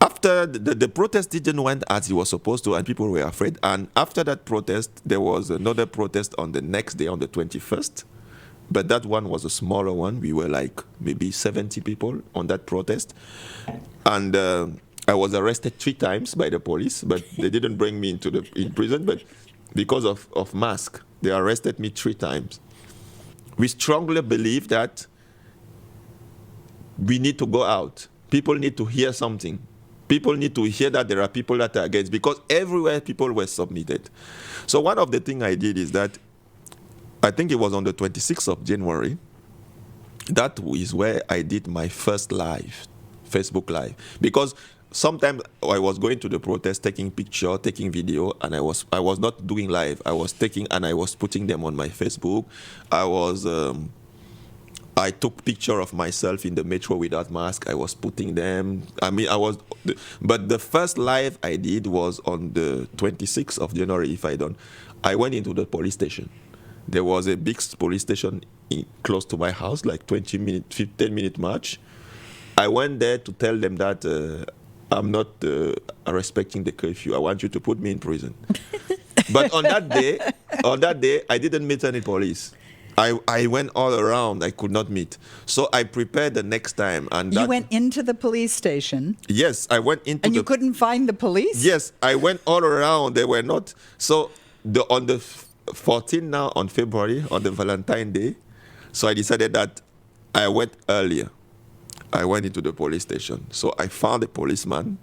after the protest didn't went as it was supposed to, and people were afraid. And after that protest, there was another protest on the next day, on the 21st. But that one was a smaller one. We were like maybe 70 people on that protest. And I was arrested 3 times by the police, but they didn't bring me in prison. But because of mask, they arrested me 3 times. We strongly believe that we need to go out. People need to hear something. People need to hear that there are people that are against, because everywhere people were submitted. So one of the things I did is that, I think it was on the 26th of January, that is where I did my first live, Facebook Live. Because sometimes I was going to the protest, taking picture, taking video, and I was not doing live. I was taking and I was putting them on my Facebook. I took picture of myself in the metro without mask. I was putting them. But the first live I did was on the 26th of January. I went into the police station. There was a big police station close to my house, like 10-minute march. I went there to tell them that I'm not respecting the curfew. I want you to put me in prison. But on that day, I didn't meet any police. I went all around. I could not meet. So I prepared the next time. And you went into the police station? Yes, I went into. And you couldn't find the police? Yes, I went all around. They were not. So on the 14th now, on February, on the Valentine's Day, so I decided that I went earlier. I went into the police station. So I found a policeman.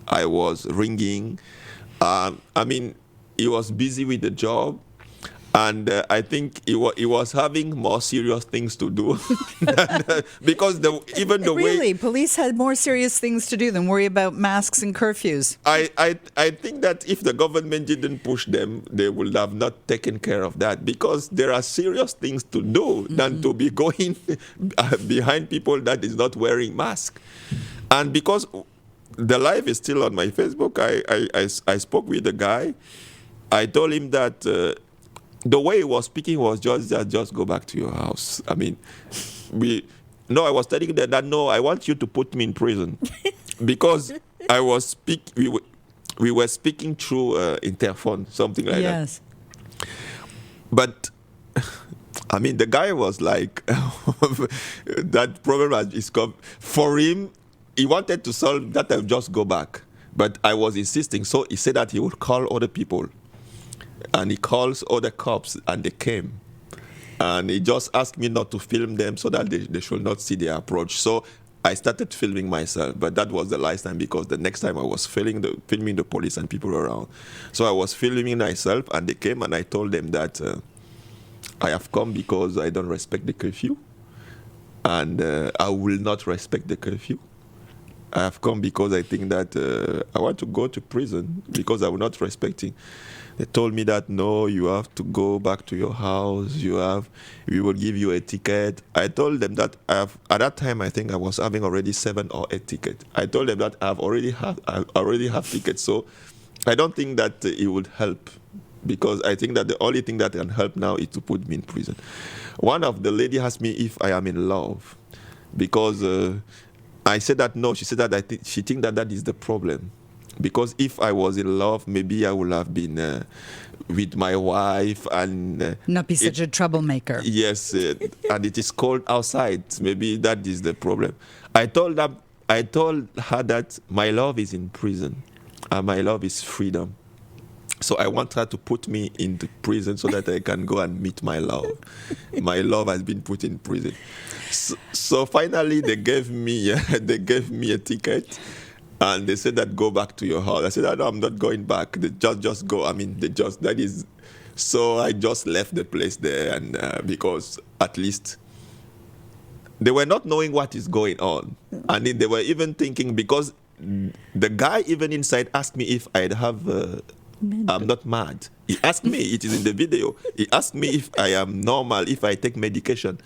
I was ringing. He was busy with the job. And I think he was having more serious things to do. Because Really? Police had more serious things to do than worry about masks and curfews. I think that if the government didn't push them, they would have not taken care of that, because there are serious things to do than to be going behind people that is not wearing mask. And because the live is still on my Facebook, I spoke with the guy. I told him that the way he was speaking was just go back to your house. I was telling them that no, I want you to put me in prison, because we were speaking through interphone, something like that. But the guy was like, that problem is come for him. He wanted to solve that. I'll just go back, but I was insisting. So he said that he would call other people. And he calls other cops, and they came. And he just asked me not to film them so that they should not see their approach. So I started filming myself, but that was the last time, because the next time I was filming the police and people around. So I was filming myself, and they came, and I told them that I have come because I don't respect the curfew, and I will not respect the curfew. I have come because I think that I want to go to prison because I'm not respecting. They told me that, no, you have to go back to your house. We will give you a ticket. I told them that at that time, I think I was having already 7 or 8 tickets. I told them that I already have tickets. So I don't think that it would help, because I think that the only thing that can help now is to put me in prison. One of the lady asked me if I am in love, because I said that no. She said that she think that is the problem. Because if I was in love, maybe I would have been with my wife and not be such a troublemaker. Yes, and it is cold outside. Maybe that is the problem. I told her that my love is in prison, and my love is freedom. So I want her to put me into prison so that I can go and meet my love. My love has been put in prison. So finally, they gave me a ticket. And they said that go back to your house. I said, no, I'm not going back. They just go. So I just left the place there, and because at least they were not knowing what is going on. And they were even thinking, because the guy even inside asked me if I'd have, I'm not mad. He asked me, it is in the video, he asked me if I am normal, if I take medication.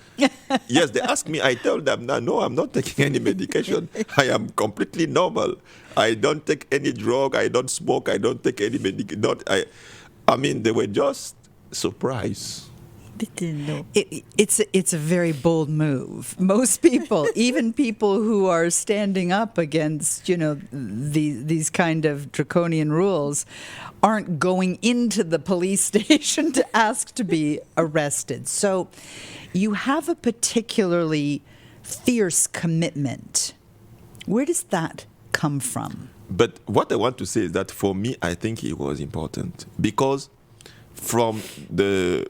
Yes, they asked me, I told them, no, I'm not taking any medication. I am completely normal. I don't take any drug, I don't smoke, I don't take any medication. They were just surprised. They didn't know. It's a very bold move. Most people, even people who are standing up against, these kind of draconian rules, aren't going into the police station to ask to be arrested. So you have a particularly fierce commitment. Where does that come from? But what I want to say is that for me, I think it was important because from the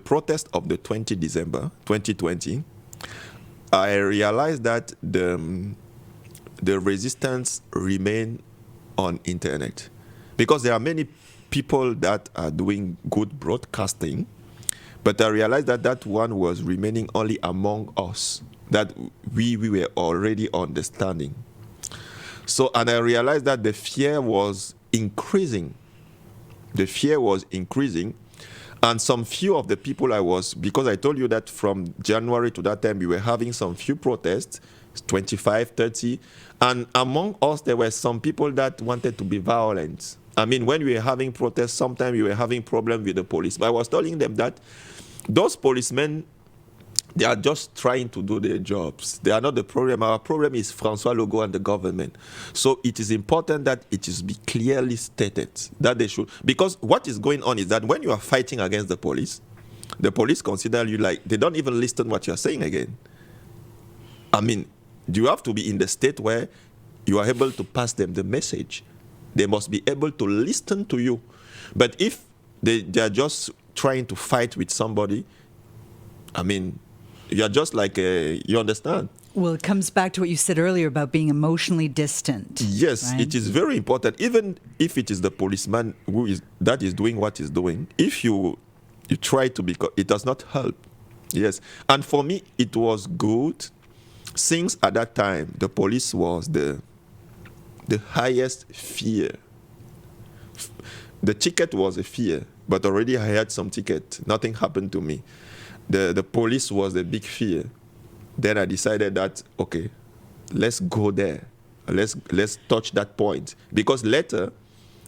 protest of the 20 December 2020, I realized that the resistance remained on internet because there are many people that are doing good broadcasting, but I realized that that one was remaining only among us, that we were already understanding. So, and I realized that the fear was increasing. The fear was increasing. And some few of the people because I told you that from January to that time, we were having some few protests, 25, 30. And among us, there were some people that wanted to be violent. I mean, when we were having protests, sometimes we were having problems with the police. But I was telling them that those policemen, they are just trying to do their jobs. They are not the problem. Our problem is François Legault and the government. So it is important that it is be clearly stated that they should. Because what is going on is that when you are fighting against the police consider you like, they don't even listen what you are saying again. I mean, you have to be in the state where you are able to pass them the message. They must be able to listen to you. But if they are just trying to fight with somebody, I mean, you're just like, you understand? Well, it comes back to what you said earlier about being emotionally distant. Yes, right? It is very important. Even if it is the policeman that is doing what he's doing, if you try to be, it does not help. Yes. And for me, it was good since at that time, the police was the highest fear. The ticket was a fear, but already I had some ticket. Nothing happened to me. The police was the big fear. Then I decided that, okay, let's go there. Let's touch that point. Because later,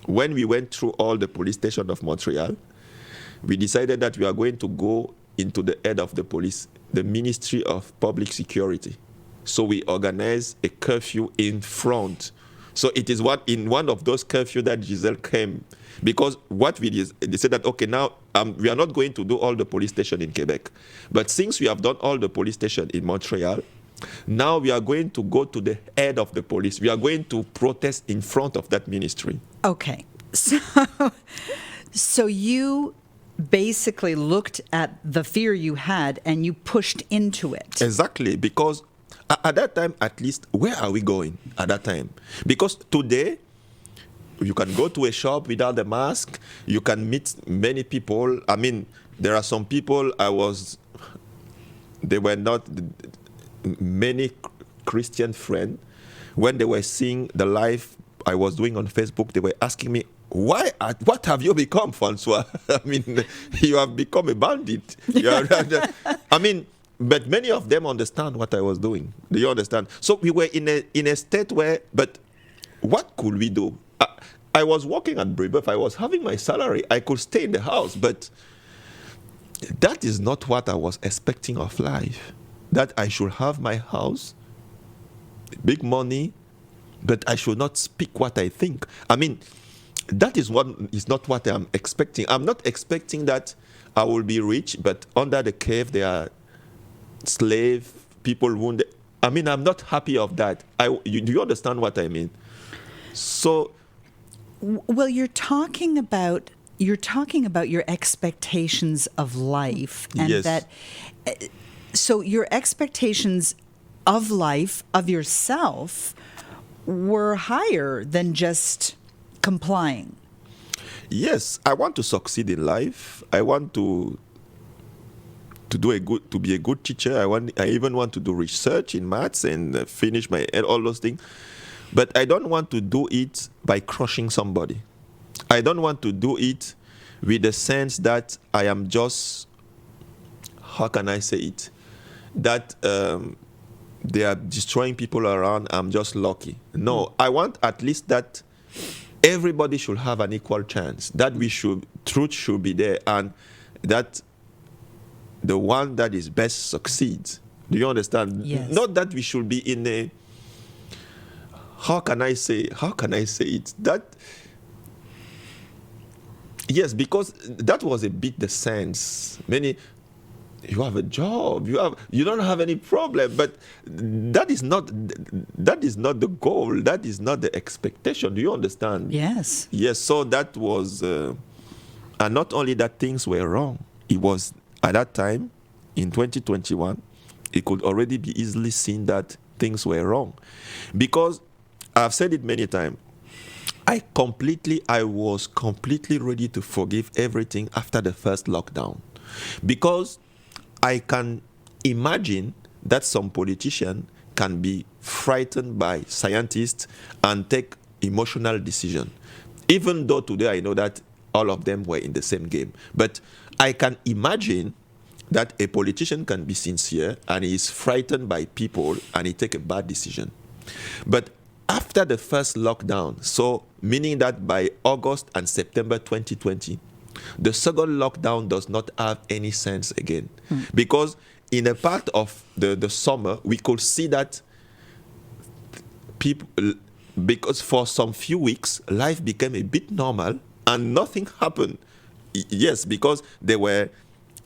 when we went through all the police stations of Montreal, we decided that we are going to go into the head of the police, the Ministry of Public Security. So we organized a curfew in front. So it is in one of those curfew that Giselle came. Because what we did, they said that, okay, now we are not going to do all the police stations in Quebec. But since we have done all the police stations in Montreal, now we are going to go to the head of the police. We are going to protest in front of that ministry. Okay. So you basically looked at the fear you had and you pushed into it. Exactly, because at that time, at least, where are we going at that time? Because today, you can go to a shop without a mask. You can meet many people. I mean, there are some people they were not many Christian friends. When they were seeing the live I was doing on Facebook, they were asking me, what have you become, François? I mean, you have become a bandit. I mean, but many of them understand what I was doing. Do you understand? So we were in a state where, but what could we do? I was working at Brebeuf. I was having my salary. I could stay in the house, but that is not what I was expecting of life. That I should have my house, big money, but I should not speak what I think. I mean, that is not what I'm expecting. I'm not expecting that I will be rich, but under the cave there are slave people wounded. I mean, I'm not happy of that. Do you understand what I mean? So, well, you're talking about your expectations of life, and yes. that. So your expectations of life, of yourself, were higher than just complying. Yes, I want to succeed in life. I want to be a good teacher. I even want to do research in maths and finish all those things. But I don't want to do it by crushing somebody. I don't want to do it with the sense that I am just, how can I say it? That they are destroying people around, I'm just lucky. No, I want at least that everybody should have an equal chance, that truth should be there, and that the one that is best succeeds. Do you understand? Yes. Not that we should be in a, how can I say it? That, yes, because that was a bit the sense. You have a job, you don't have any problem, but that is not the goal, that is not the expectation. Do you understand? Yes. Yes, so that was, and not only that things were wrong, it was, at that time, in 2021, it could already be easily seen that things were wrong. Because, I've said it many times, I was completely ready to forgive everything after the first lockdown. Because I can imagine that some politician can be frightened by scientists and take emotional decision. Even though today I know that all of them were in the same game. But I can imagine that a politician can be sincere and he is frightened by people and he take a bad decision. But after the first lockdown, so meaning that by August and September 2020, the second lockdown does not have any sense again. Because in a part of the summer, we could see that people, because for some few weeks, life became a bit normal and nothing happened. Yes, because there were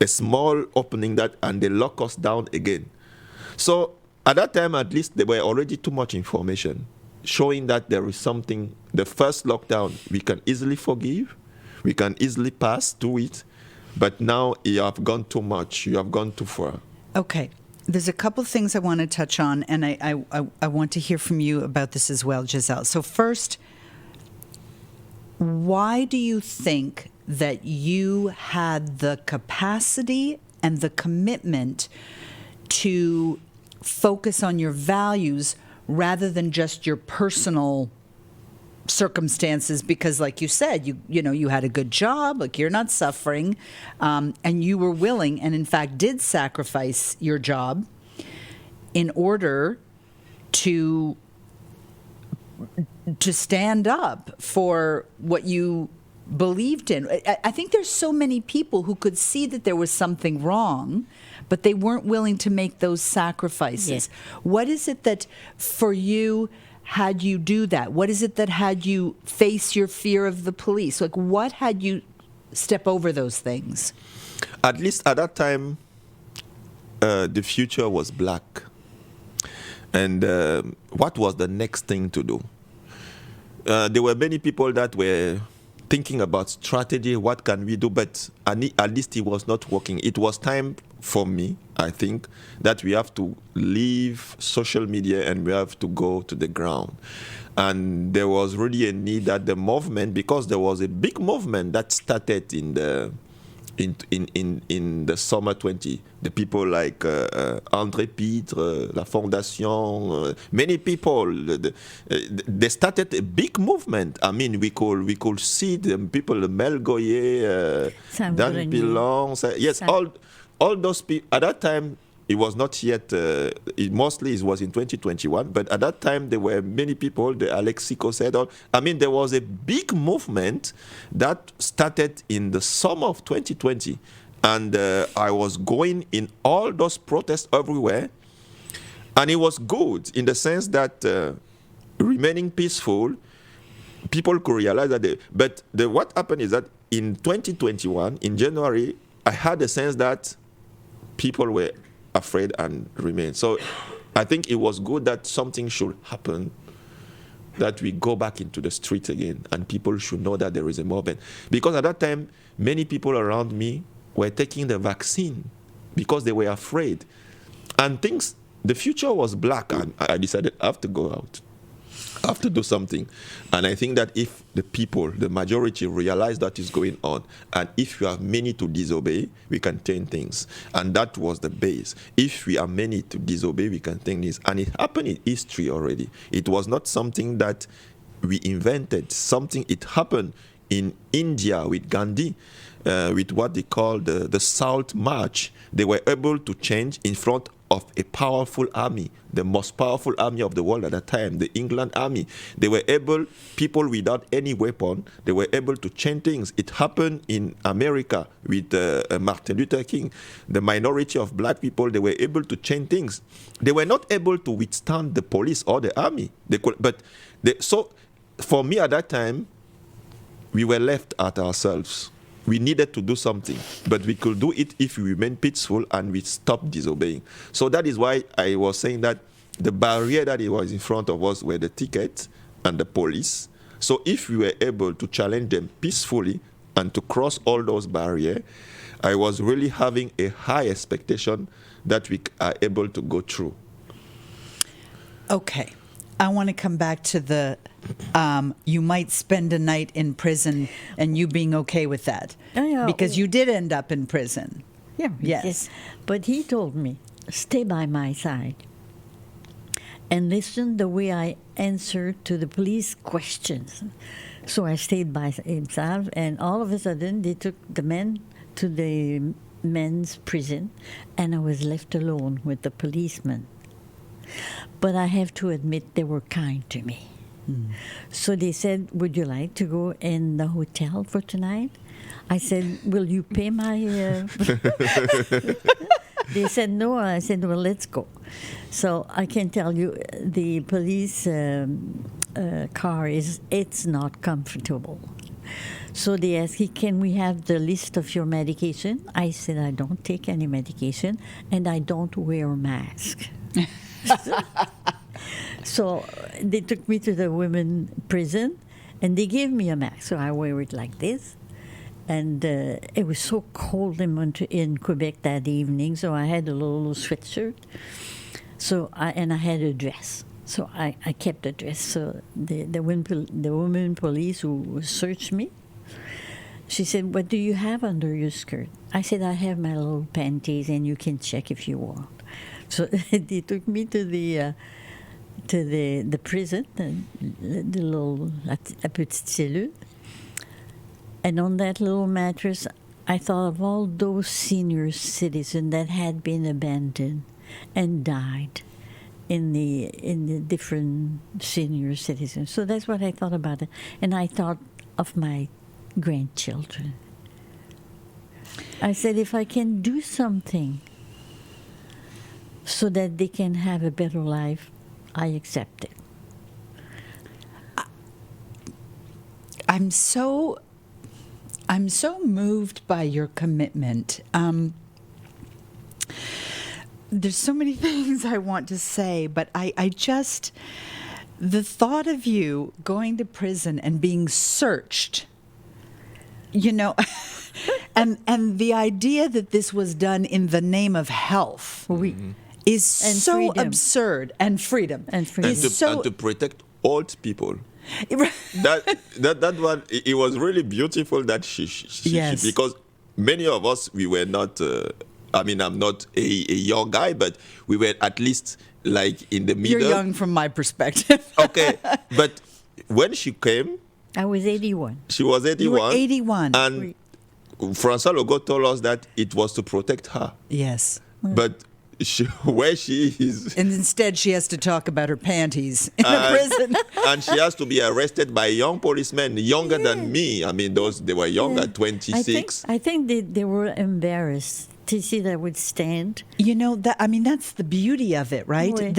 a small opening and they lock us down again. So at that time, at least, there were already too much information showing that there is something, the first lockdown, we can easily forgive. We can easily pass through it, but now you have gone too much. You have gone too far. Okay. There's a couple things I want to touch on, and I want to hear from you about this as well, Giselle. So first, why do you think that you had the capacity and the commitment to focus on your values rather than just your personal circumstances? Because like you said, you had a good job, like you're not suffering, and you were willing and in fact did sacrifice your job in order to stand up for what you believed in. I think there's so many people who could see that there was something wrong, but they weren't willing to make those sacrifices. Yes. What is it that for you had you do that? What is it that had you face your fear of the police? Like, what had you step over those things? At least at that time, the future was black. And what was the next thing to do? There were many people that were thinking about strategy, what can we do? But at least it was not working. It was time for me, I think, that we have to leave social media and we have to go to the ground. And there was really a need that the movement, because there was a big movement that started in the summer 20, the people like André Pitre, La Fondation, many people, they started a big movement. I mean, we could see the people, Mel Goyer, Dan Pilon, yes, all those people. At that time, it was not yet, it was in 2021, but at that time there were many people, the Alexis Cosset, I mean, there was a big movement that started in the summer of 2020. And I was going in all those protests everywhere. And it was good in the sense that remaining peaceful, people could realize that what happened is that in 2021, in January, I had a sense that people were afraid and remained. So I think it was good that something should happen, that we go back into the street again and people should know that there is a movement. Because at that time, many people around me were taking the vaccine because they were afraid. And the future was black, and I decided I have to go out. I have to do something. And I think that if the people, the majority, realize that is going on, and if you have many to disobey, we can change things. And that was the base. If we are many to disobey, we can change this. And it happened in history already. It was not something that we invented. It happened in India with Gandhi, with what they call the Salt March. They were able to change in front of a powerful army, the most powerful army of the world at that time, the England army. They were able, people without any weapon, they were able to change things. It happened in America with Martin Luther King. The minority of black people, they were able to change things. They were not able to withstand the police or the army. So for me at that time, we were left at ourselves. We needed to do something, but we could do it if we remain peaceful and we stop disobeying. So that is why I was saying that the barrier that was in front of us were the tickets and the police. So if we were able to challenge them peacefully and to cross all those barriers, I was really having a high expectation that we are able to go through. Okay. I want to come back to the you might spend a night in prison and you being okay with that. Oh, yeah. Because you did end up in prison. Yeah. Yes. But he told me, stay by my side and listen the way I answer to the police questions. So I stayed by himself, and all of a sudden they took the men to the men's prison, and I was left alone with the policeman. But I have to admit they were kind to me. So they said, would you like to go in the hotel for tonight? I said, will you pay my... They said no. I said, well, let's go. So I can tell you, the police car it's not comfortable. So they asked, can we have the list of your medication? I said, I don't take any medication, and I don't wear a mask. So they took me to the women's prison, and they gave me a mask. So I wear it like this. And it was so cold in Quebec that evening, so I had a little sweatshirt. I had a dress. So I kept the dress. So the woman police who searched me, she said, what do you have under your skirt? I said, I have my little panties, and you can check if you want. So they took me to the prison, the little la petite cellule. And on that little mattress, I thought of all those senior citizens that had been abandoned and died in the different senior citizens. So that's what I thought about it. And I thought of my grandchildren. I said, if I can do something so that they can have a better life, I accept it. I'm so moved by your commitment. There's so many things I want to say, but I just, the thought of you going to prison and being searched, and the idea that this was done in the name of health is so freedom. absurd, and freedom. And to protect old people. that one, it was really beautiful that she yes. because many of us, we were not, I'm not a young guy, but we were at least like in the middle. You're young from my perspective. Okay, but when she came, I was 81. She was 81. You were 81. And François Logo told us that it was to protect her. Yes. But where she is... And instead she has to talk about her panties in a prison. And she has to be arrested by young policemen, younger than me. They were young at 26. I think they were embarrassed to see that I would stand. That's the beauty of it, right? Oui.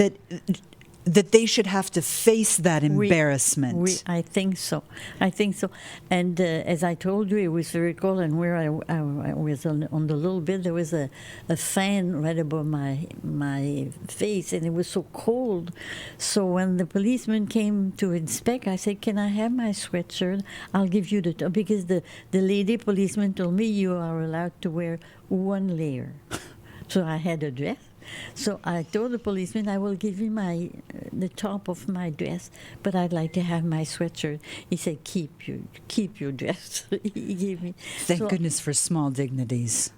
That they should have to face that embarrassment. I think so. And as I told you, it was very cold, and where I was on the little bed, there was a fan right above my face, and it was so cold. So when the policeman came to inspect, I said, can I have my sweatshirt? I'll give you the top, because the lady policeman told me you are allowed to wear one layer. So I had a dress. So I told the policeman, I will give you the top of my dress, but I'd like to have my sweatshirt. He said, keep your dress. He gave me. Thank goodness for small dignities.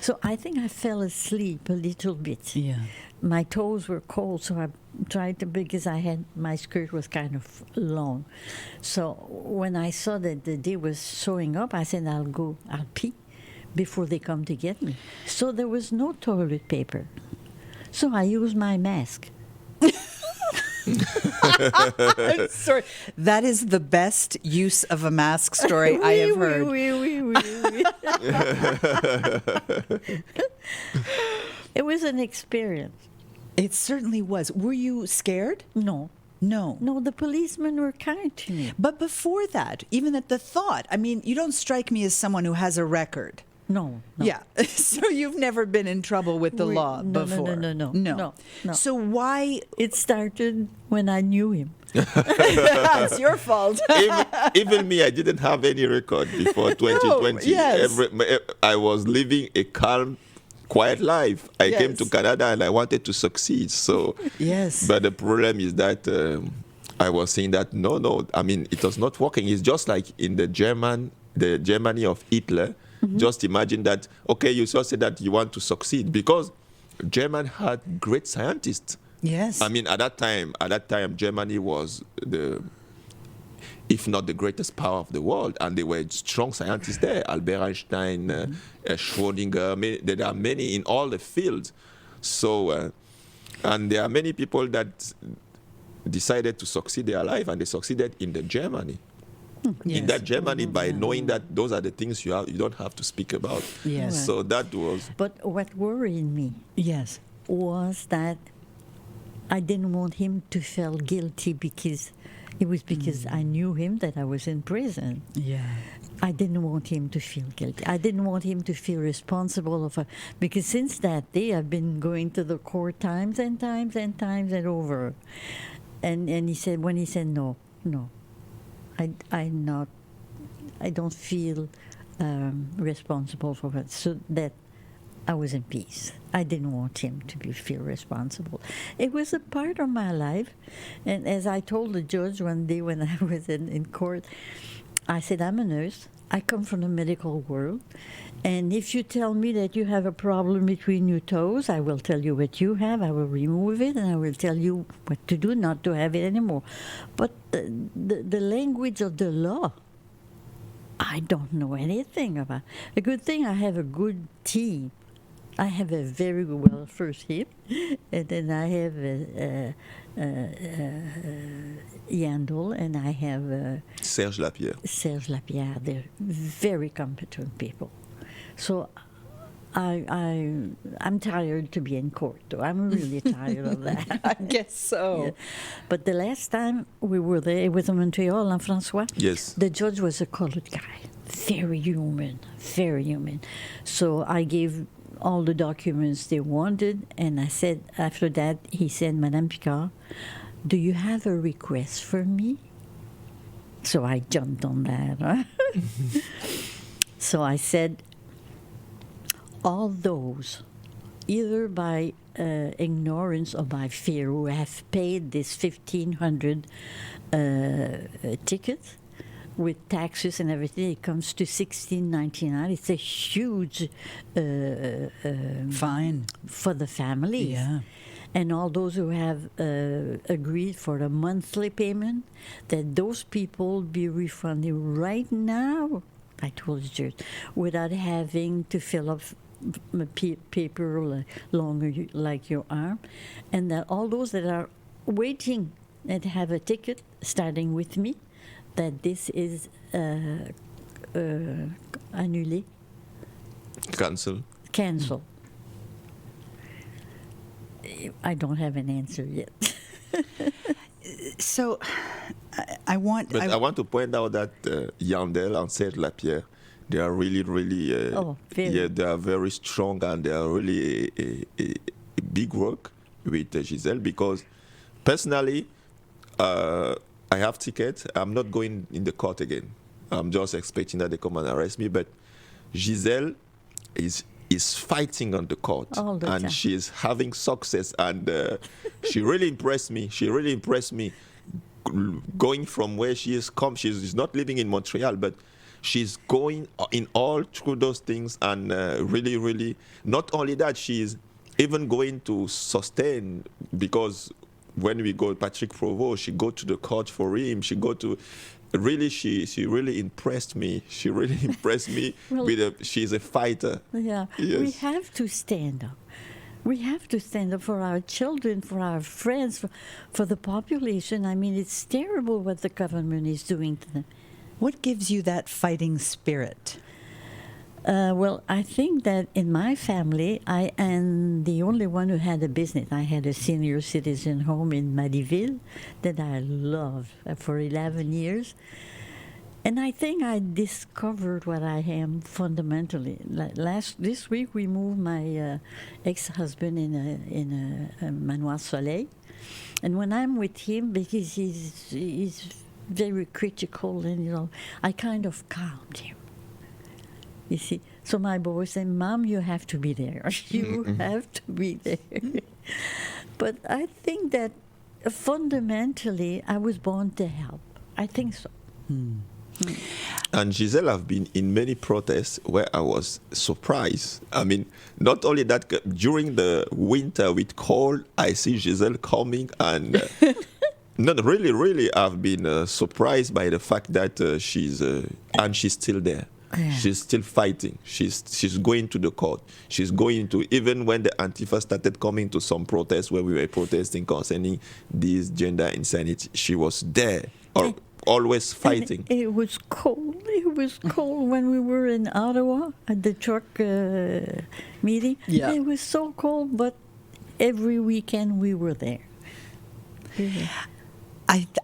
So I think I fell asleep a little bit. Yeah. My toes were cold, so I tried to, because my skirt was kind of long. So when I saw that the day was showing up, I said, I'll pee before they come to get me. So there was no toilet paper. So I used my mask. Sorry, that is the best use of a mask story I have heard. Oui. It was an experience. It certainly was. Were you scared? No. No. No, the policemen were kind to me. But before that, even at the thought, I mean, you don't strike me as someone who has a record. No. Yeah. So you've never been in trouble with the law No. before? No. So why? It started when I knew him. It's your fault. Even me, I didn't have any record before 2020. yes. I was living a calm, quiet life. I came to Yes. Canada and I wanted to succeed. So, Yes. but the problem is that I was saying that no. I mean, it was not working. It's just like in the Germany of Hitler. Just imagine that. Okay, you just said that you want to succeed because German had great scientists. Yes. I mean, at that time, Germany was if not the greatest power of the world, and there were strong scientists there. Albert Einstein, Schrödinger. There are many in all the fields. So, and there are many people that decided to succeed their life, and they succeeded in the Germany. In that Germany, by knowing that those are the things you don't have to speak about. Yes. So that was. But what worried me Yes. was that I didn't want him to feel guilty because I knew him that I was in prison. Yeah. I didn't want him to feel guilty. I didn't want him to feel responsible because since that day I've been going to the court times and over. And he said no. I don't feel responsible for it. So that I was in peace. I didn't want him to feel responsible. It was a part of my life. And as I told the judge one day when I was in court, I said, I'm a nurse. I come from the medical world. And if you tell me that you have a problem between your toes, I will tell you what you have. I will remove it, and I will tell you what to do not to have it anymore. But the language of the law, I don't know anything about. A good thing I have a good team. I have a very well first him, and then I have Yandel, and I have Serge Lapierre. Lapierre. They're very competent people. So I'm tired to be in court, though. I'm really tired of that. I guess so. Yeah. But the last time we were there, it was in Montreal, and François. Yes. The judge was a colored guy, very human. So I gave all the documents they wanted, and I said, after that, he said, Madame Picard, do you have a request for me? So I jumped on that. Huh? So I said, all those, either by ignorance or by fear, who have paid this 1,500 tickets with taxes and everything, it comes to $16.99. It's a huge fine for the families. Yeah. And all those who have agreed for a monthly payment, that those people be refunded right now, I told the judge, without having to fill up paper longer like your arm, and that all those that are waiting and have a ticket starting with me, that this is annulé, cancel. I don't have an answer yet. So I want to point out that Yandel and Serge Lapierre, they are really, they are very strong, and they are really a big work with Giselle, because personally, I have tickets. I'm not going in the court again. I'm just expecting that they come and arrest me. But Giselle is fighting on the court, and she is having success, and she really impressed me. Going from where she is she's not living in Montreal, but she's going in all through those things, and really, not only that, she's even going to sustain, because when we go, Patrick Provost, she go to the court for him, she really impressed me. She really impressed me. She's a fighter. Yeah, yes. We have to stand up. We have to stand up for our children, for our friends, for the population. I mean, it's terrible what the government is doing to them. What gives you that fighting spirit? Well, I think that in my family, I am the only one who had a business. I had a senior citizen home in Madiville that I loved for 11 years. And I think I discovered what I am fundamentally. This week, we moved my ex-husband in a manoir Soleil. And when I'm with him, because he's very critical, and I kind of calmed him. You see, so my boy said, "Mom, you have to be there. You have to be there." But I think that fundamentally, I was born to help. I think so. And Giselle have been in many protests where I was surprised. I mean, not only that, during the winter with cold, I see Giselle coming and not really, I've been surprised by the fact that she's still there. Yeah. She's still fighting. She's going to the court. She's going to, even when the Antifa started coming to some protests where we were protesting concerning this gender insanity, she was there, or always fighting. And it was cold. It was cold when we were in Ottawa at the truck meeting. Yeah. It was so cold, but every weekend we were there. Yeah.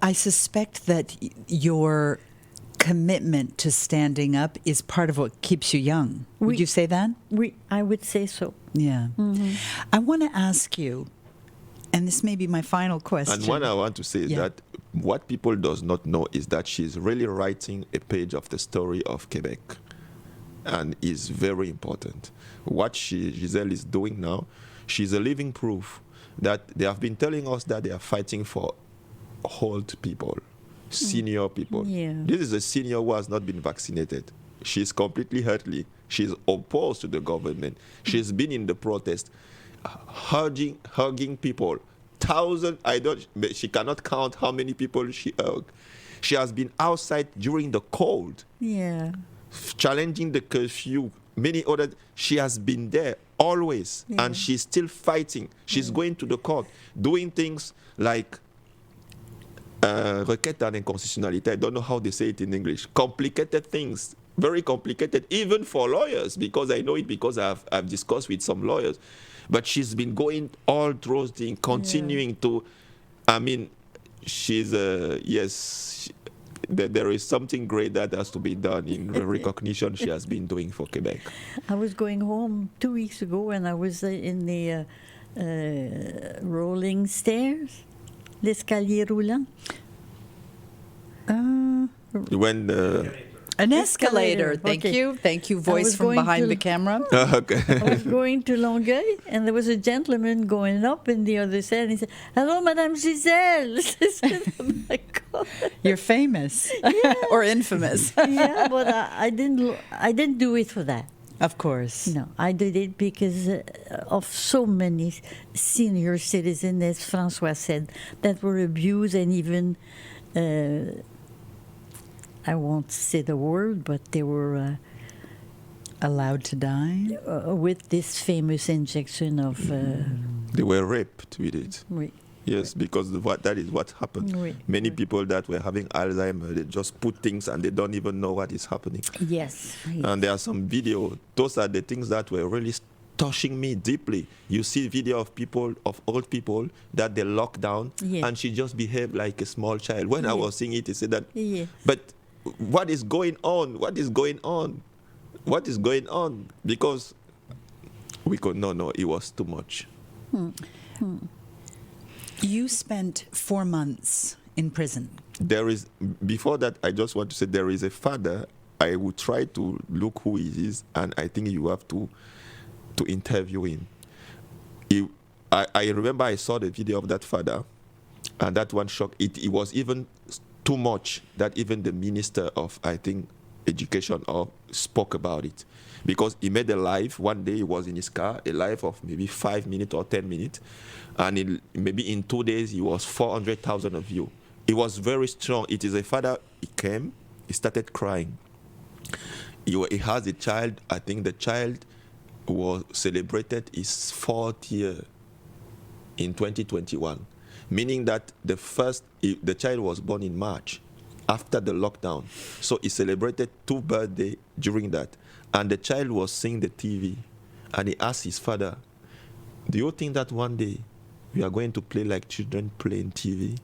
I suspect that your commitment to standing up is part of what keeps you young. Would you say that? I would say so. Yeah. Mm-hmm. I want to ask you, and this may be my final question. And what I want to say is that what people does not know is that she's really writing a page of the story of Quebec, and is very important. What Giselle is doing now, she's a living proof that they have been telling us that they are fighting for old people, senior people. Yeah. This is a senior who has not been vaccinated. She's completely hurtly. She's opposed to the government. She's been in the protest, hugging people. She cannot count how many people she hugged. She has been outside during the cold. Yeah. Challenging the curfew. Many other, she has been there always, and she's still fighting. She's going to the court, doing things like requête en inconstitutionnalité. I don't know how they say it in English. Complicated things, very complicated, even for lawyers, because I know it because I've discussed with some lawyers. But she's been going all through things, continuing to, I mean, she's, there is something great that has to be done in recognition she has been doing for Quebec. I was going home 2 weeks ago, and I was in the rolling stairs, l'escalier roulant. When an escalator. Thank you, voice from behind the camera. Okay. I was going to Longueuil, and there was a gentleman going up in the other side, and he said, "Hello, Madame Giselle." I said, "Oh my God." You're famous or infamous. Yeah, but I didn't do it for that. Of course. No, I did it because of so many senior citizens, as François said, that were abused, and even, I won't say the word, but they were allowed to die with this famous injection of. They were raped with it. Oui. Yes, because that is what happened. Oui. Many people that were having Alzheimer's, they just put things and they don't even know what is happening. Yes. And there are some video. Those are the things that were really touching me deeply. You see video of old people that they locked down, and she just behaved like a small child. When I was seeing it, I said that, but what is going on? What is going on? What is going on? Because we could, no, it was too much. You spent 4 months in prison. Before that, I just want to say there is a father. I will try to look who he is, and I think you have to interview him. I remember I saw the video of that father, and that one shocked. It was even too much that even the minister of, I think, education spoke about it, because he made a live. One day he was in his car, a live of maybe 5 minutes or 10 minutes, and maybe in 2 days he was 400,000 of views. He was very strong. It is a father. He came, he started crying. He has a child. I think the child was celebrated its 4th year in 2021, meaning that the child was born in March after the lockdown. So he celebrated 2 birthdays during that. And the child was seeing the TV, and he asked his father, do you think that one day we are going to play like children playing TV?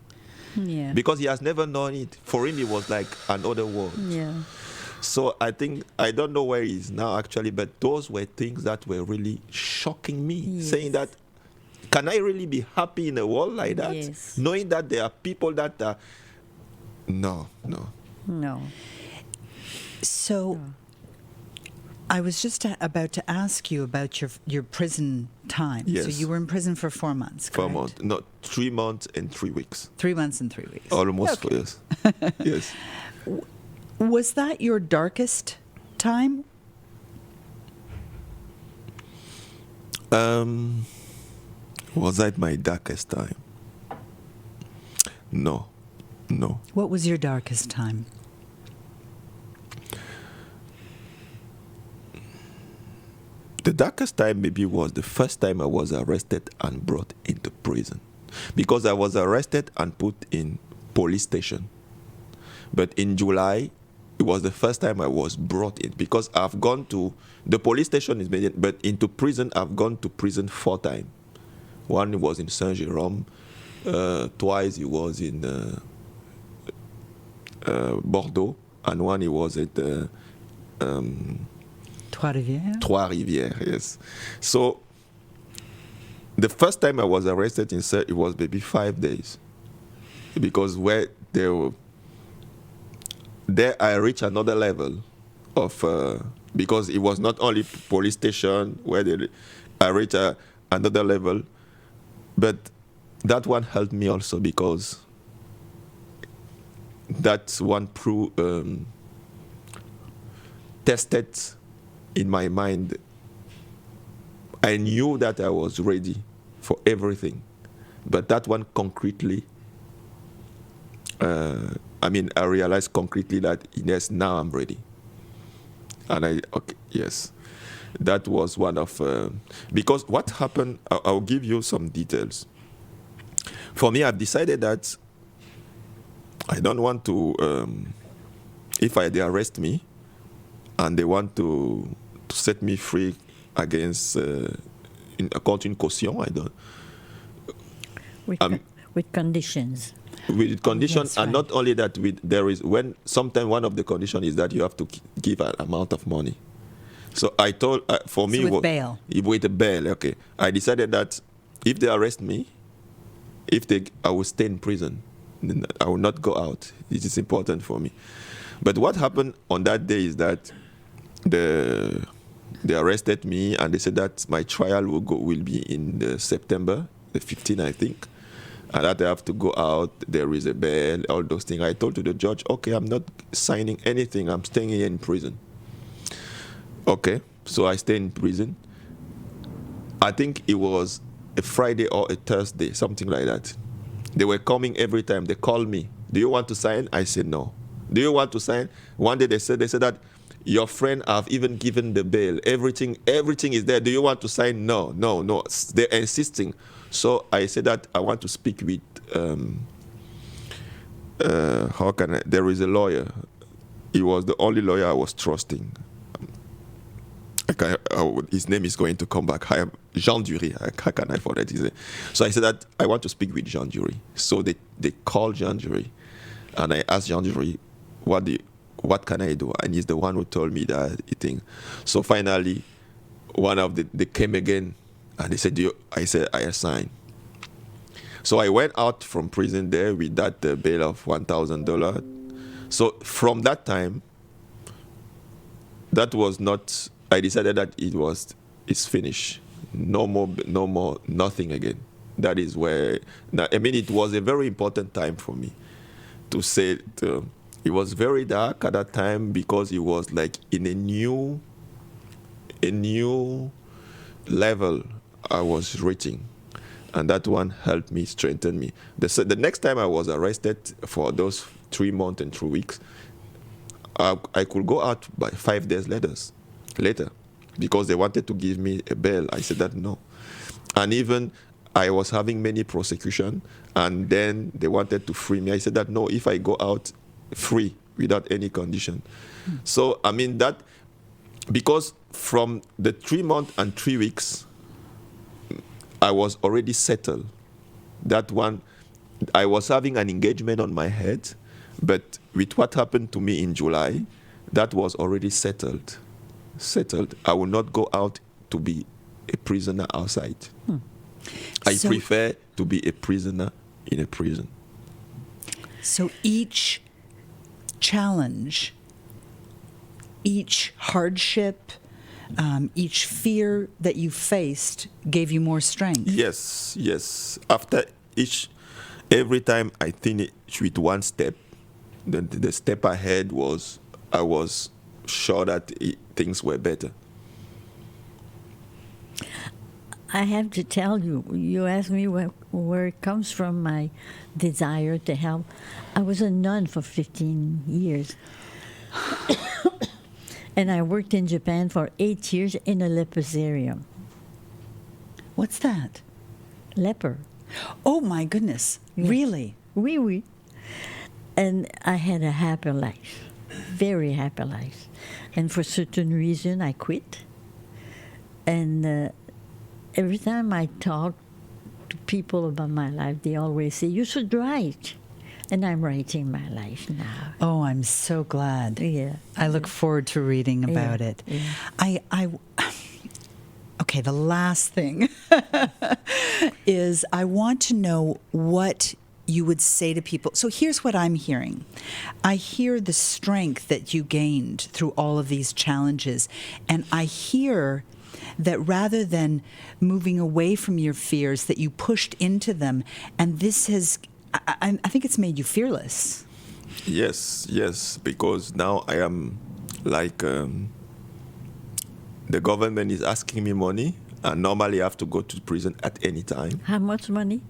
Yeah. Because he has never known it. For him, it was like another world. Yeah. So I think, I don't know where he is now actually, but those were things that were really shocking me, Yes. saying that, can I really be happy in a world like that? Yes. Knowing that there are people that are, no. No. So I was just about to ask you about your prison time. Yes. So you were in prison for 4 months, For a correct? month, no, 3 months and 3 weeks. 3 months and 3 weeks. Almost Okay. 4 years. Yes. Was that your darkest time? Was that my darkest time? No. What was your darkest time? The darkest time maybe was the first time I was arrested and brought into prison. Because I was arrested and put in police station. But in July, it was the first time I was brought in. Because I've gone to, the police station is made, but into prison, I've gone to prison 4 times. One was in Saint-Jérôme, twice it was in Bordeaux, and one it was at Trois-Rivières? Trois-Rivières, yes. So the first time I was arrested in it was maybe 5 days, because there I reached another level of because it was not only police station where I reached another level, but that one helped me also because that one tested in my mind. I knew that I was ready for everything, but that one concretely, I realized concretely that yes, now I'm ready. And yes, that was one of, because what happened, I'll give you some details. For me, I've decided that I don't want to, if they arrest me and they want to set me free against, according to caution, I don't. With conditions. With conditions, yes, and right. not only that, sometimes one of the conditions is that you have to give an amount of money. So I told, for me, with bail. With a bail, okay. I decided that if they arrest me, I will stay in prison. I will not go out. It is important for me. But what happened on that day is that they arrested me and they said that my trial will be in September, the 15th, I think. And that I have to go out, there is a bail, all those things. I told to the judge, okay, I'm not signing anything. I'm staying here in prison. Okay, so I stay in prison. I think it was a Friday or a Thursday, something like that. They were coming every time. They called me. Do you want to sign? I said no. Do you want to sign? One day they said that your friend have even given the bail. Everything is there. Do you want to sign? No. They're insisting. So I said that I want to speak with, there is a lawyer. He was the only lawyer I was trusting. His name is going to come back. Jean Dury. How can I forget his name? So I said that I want to speak with Jean Dury. So they called Jean Dury, and I asked Jean Dury, what can I do? And he's the one who told me that thing. So finally, they came again, and they said, I said I assigned. So I went out from prison there with that bail of $1,000. So from that time, that was not. I decided that it's finished. No more, nothing again. That is where. It was a very important time for me to say. It was very dark at that time because it was like in a new level I was reaching, and that one helped me, strengthen me. The next time I was arrested for those 3 months and 3 weeks, I could go out by 5 days later. because they wanted to give me a bail. I said that no. And even I was having many prosecution, and then they wanted to free me. I said that no, if I go out free without any condition. So, I mean, that, because from the 3 months and 3 weeks, I was already settled. That one, I was having an engagement on my head, but with what happened to me in July, that was already settled. I will not go out to be a prisoner outside. I prefer to be a prisoner in a prison. So each challenge, each hardship, each fear that you faced gave you more strength. Yes. After every time I finish with one step, the step ahead was, I was sure that things were better. I have to tell you, you asked me where it comes from, my desire to help. I was a nun for 15 years. And I worked in Japan for 8 years in a leprosarium. What's that? Leper. Oh, my goodness. Yes. Really? Oui, oui. And I had a happy life, very happy life. And for certain reason, I quit. And every time I talk to people about my life, they always say, you should write. And I'm writing my life now. Oh, I'm so glad. Yeah. I look forward to reading about it. Yeah. Okay, the last thing is I want to know what you would say to people. So here's what I'm hearing. I hear the strength that you gained through all of these challenges, and I hear that rather than moving away from your fears, that you pushed into them, and this has, I think it's made you fearless. Yes, because now I am like, the government is asking me money, and normally I have to go to prison at any time. How much money?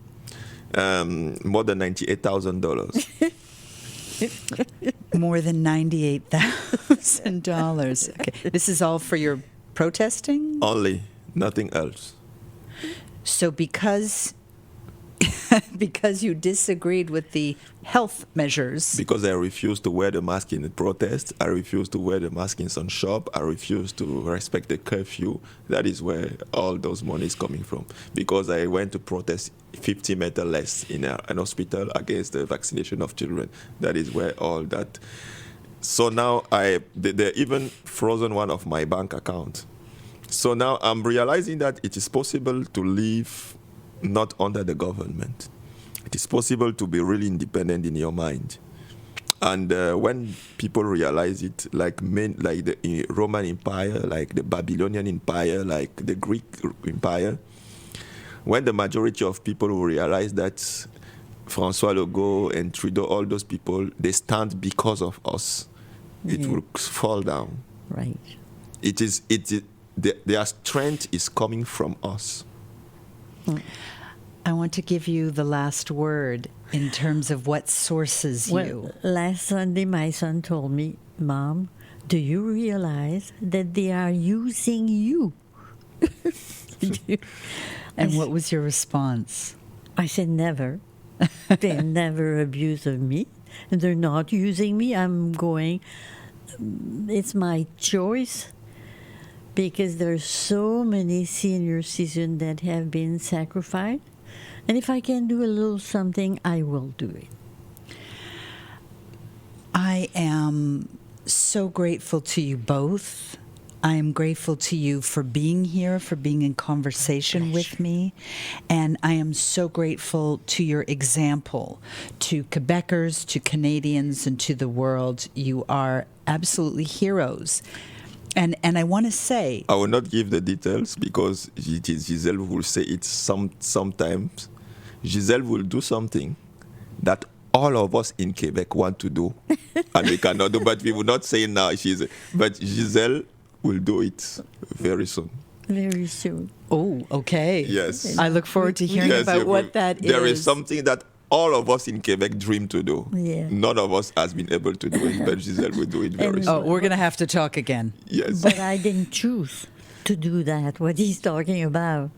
More than $98,000. More than $98,000. Okay, this is all for your protesting? Only, nothing else. So because you disagreed with the health measures. Because I refused to wear the mask in the protest, I refused to wear the mask in some shop, I refused to respect the curfew. That is where all those money is coming from. Because I went to protest 50 meters less in an hospital against the vaccination of children. That is where all that. So now they even frozen one of my bank account. So now I'm realizing that it is possible to live not under the government. It is possible to be really independent in your mind. And when people realize it, like the Roman Empire, like the Babylonian Empire, like the Greek Empire, when the majority of people will realize that François Legault and Trudeau, all those people, they stand because of us, it will fall down. Right. Their strength is coming from us. I want to give you the last word in terms of what sources you. Last Sunday, my son told me, Mom, do you realize that they are using you? And what was your response? I said, never. They never abuse of me. They're not using me. I'm going, it's my choice. Because there's so many senior citizens that have been sacrificed. And if I can do a little something, I will do it. I am so grateful to you both. I am grateful to you for being here, for being in conversation with me. And I am so grateful to your example, to Quebeckers, to Canadians, and to the world. You are absolutely heroes. And I want to say, I will not give the details because it is Giselle who will say it sometimes. Giselle will do something that all of us in Quebec want to do, and we cannot do, but we will not say now. But Giselle will do it very soon. Very soon. oh, okay. Yes. I look forward to hearing about what that is. There is something that all of us in Quebec dream to do. Yeah. None of us has been able to do it, but Giselle will do it very soon. Oh, we're going to have to talk again. Yes. But I didn't choose. to do that, what he's talking about.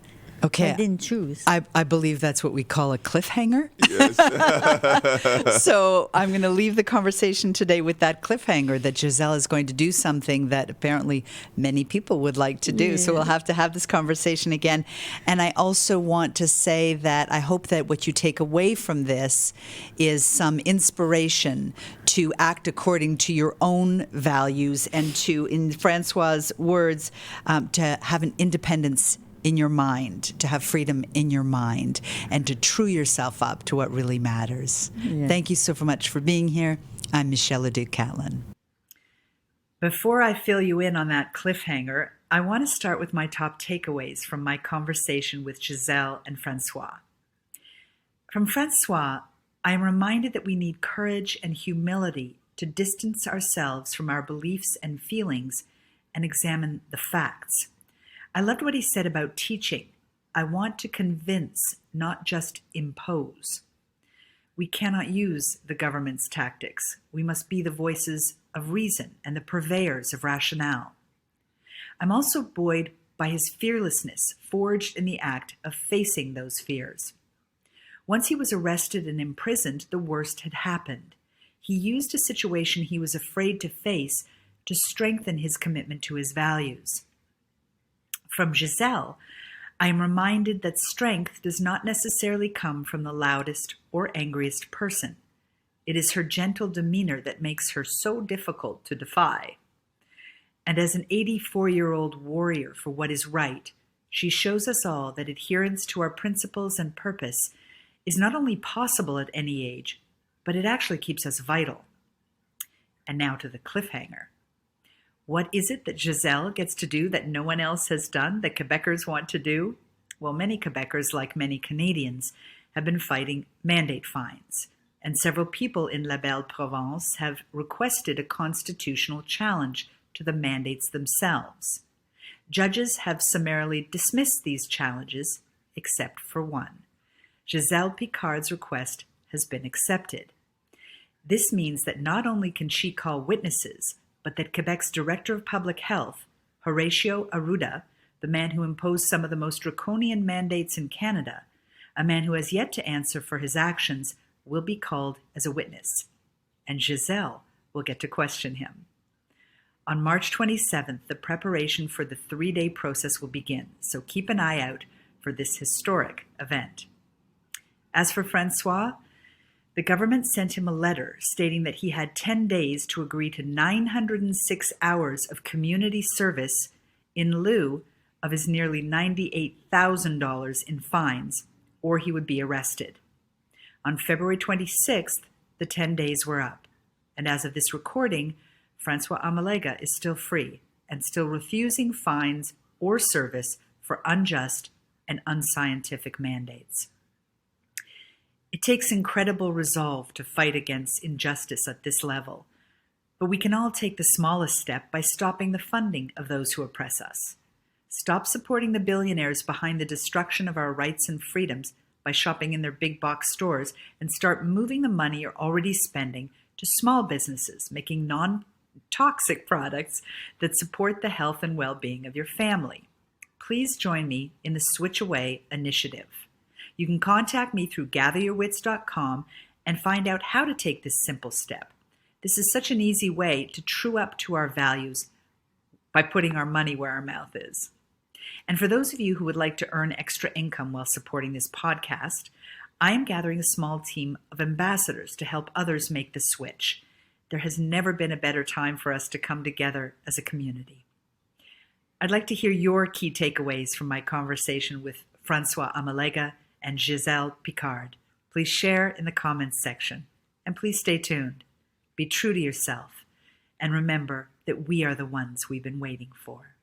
Okay. I didn't choose. I believe that's what we call a cliffhanger. Yes. So I'm going to leave the conversation today with that cliffhanger that Giselle is going to do something that apparently many people would like to do. So we'll have to have this conversation again. And I also want to say that I hope that what you take away from this is some inspiration to act according to your own values and to, in Francois' words, to have an independence in your mind, to have freedom in your mind, and to true yourself up to what really matters. Yeah. Thank you so much for being here. I'm Michelle Leduc-Catlin. Before I fill you in on that cliffhanger, I want to start with my top takeaways from my conversation with Giselle and François. From François, I am reminded that we need courage and humility to distance ourselves from our beliefs and feelings and examine the facts. I loved what he said about teaching. I want to convince, not just impose. We cannot use the government's tactics. We must be the voices of reason and the purveyors of rationale. I'm also buoyed by his fearlessness, forged in the act of facing those fears. Once he was arrested and imprisoned, the worst had happened. He used a situation he was afraid to face to strengthen his commitment to his values. From Giselle, I am reminded that strength does not necessarily come from the loudest or angriest person. It is her gentle demeanor that makes her so difficult to defy. And as an 84-year-old warrior for what is right, she shows us all that adherence to our principles and purpose is not only possible at any age, but it actually keeps us vital. And now to the cliffhanger. What is it that Giselle gets to do that no one else has done, that Quebeckers want to do? Well, many Quebeckers, like many Canadians, have been fighting mandate fines, and several people in La Belle Province have requested a constitutional challenge to the mandates themselves. Judges have summarily dismissed these challenges, except for one. Giselle Picard's request has been accepted. This means that not only can she call witnesses, but that Quebec's Director of Public Health, Horacio Arruda, the man who imposed some of the most draconian mandates in Canada, a man who has yet to answer for his actions, will be called as a witness. And Giselle will get to question him. On March 27th, the preparation for the 3-day process will begin, so keep an eye out for this historic event. As for François, the government sent him a letter stating that he had 10 days to agree to 906 hours of community service in lieu of his nearly $98,000 in fines, or he would be arrested. On February 26th, the 10 days were up, and as of this recording, François Amalega is still free and still refusing fines or service for unjust and unscientific mandates. It takes incredible resolve to fight against injustice at this level, but we can all take the smallest step by stopping the funding of those who oppress us. Stop supporting the billionaires behind the destruction of our rights and freedoms by shopping in their big box stores, and start moving the money you're already spending to small businesses making non-toxic products that support the health and well-being of your family. Please join me in the Switchaway Initiative. You can contact me through gatheryourwits.com and find out how to take this simple step. This is such an easy way to true up to our values by putting our money where our mouth is. And for those of you who would like to earn extra income while supporting this podcast, I am gathering a small team of ambassadors to help others make the switch. There has never been a better time for us to come together as a community. I'd like to hear your key takeaways from my conversation with François Amalega and Giselle Picard. Please share in the comments section, and please stay tuned. Be true to yourself, and remember that we are the ones we've been waiting for.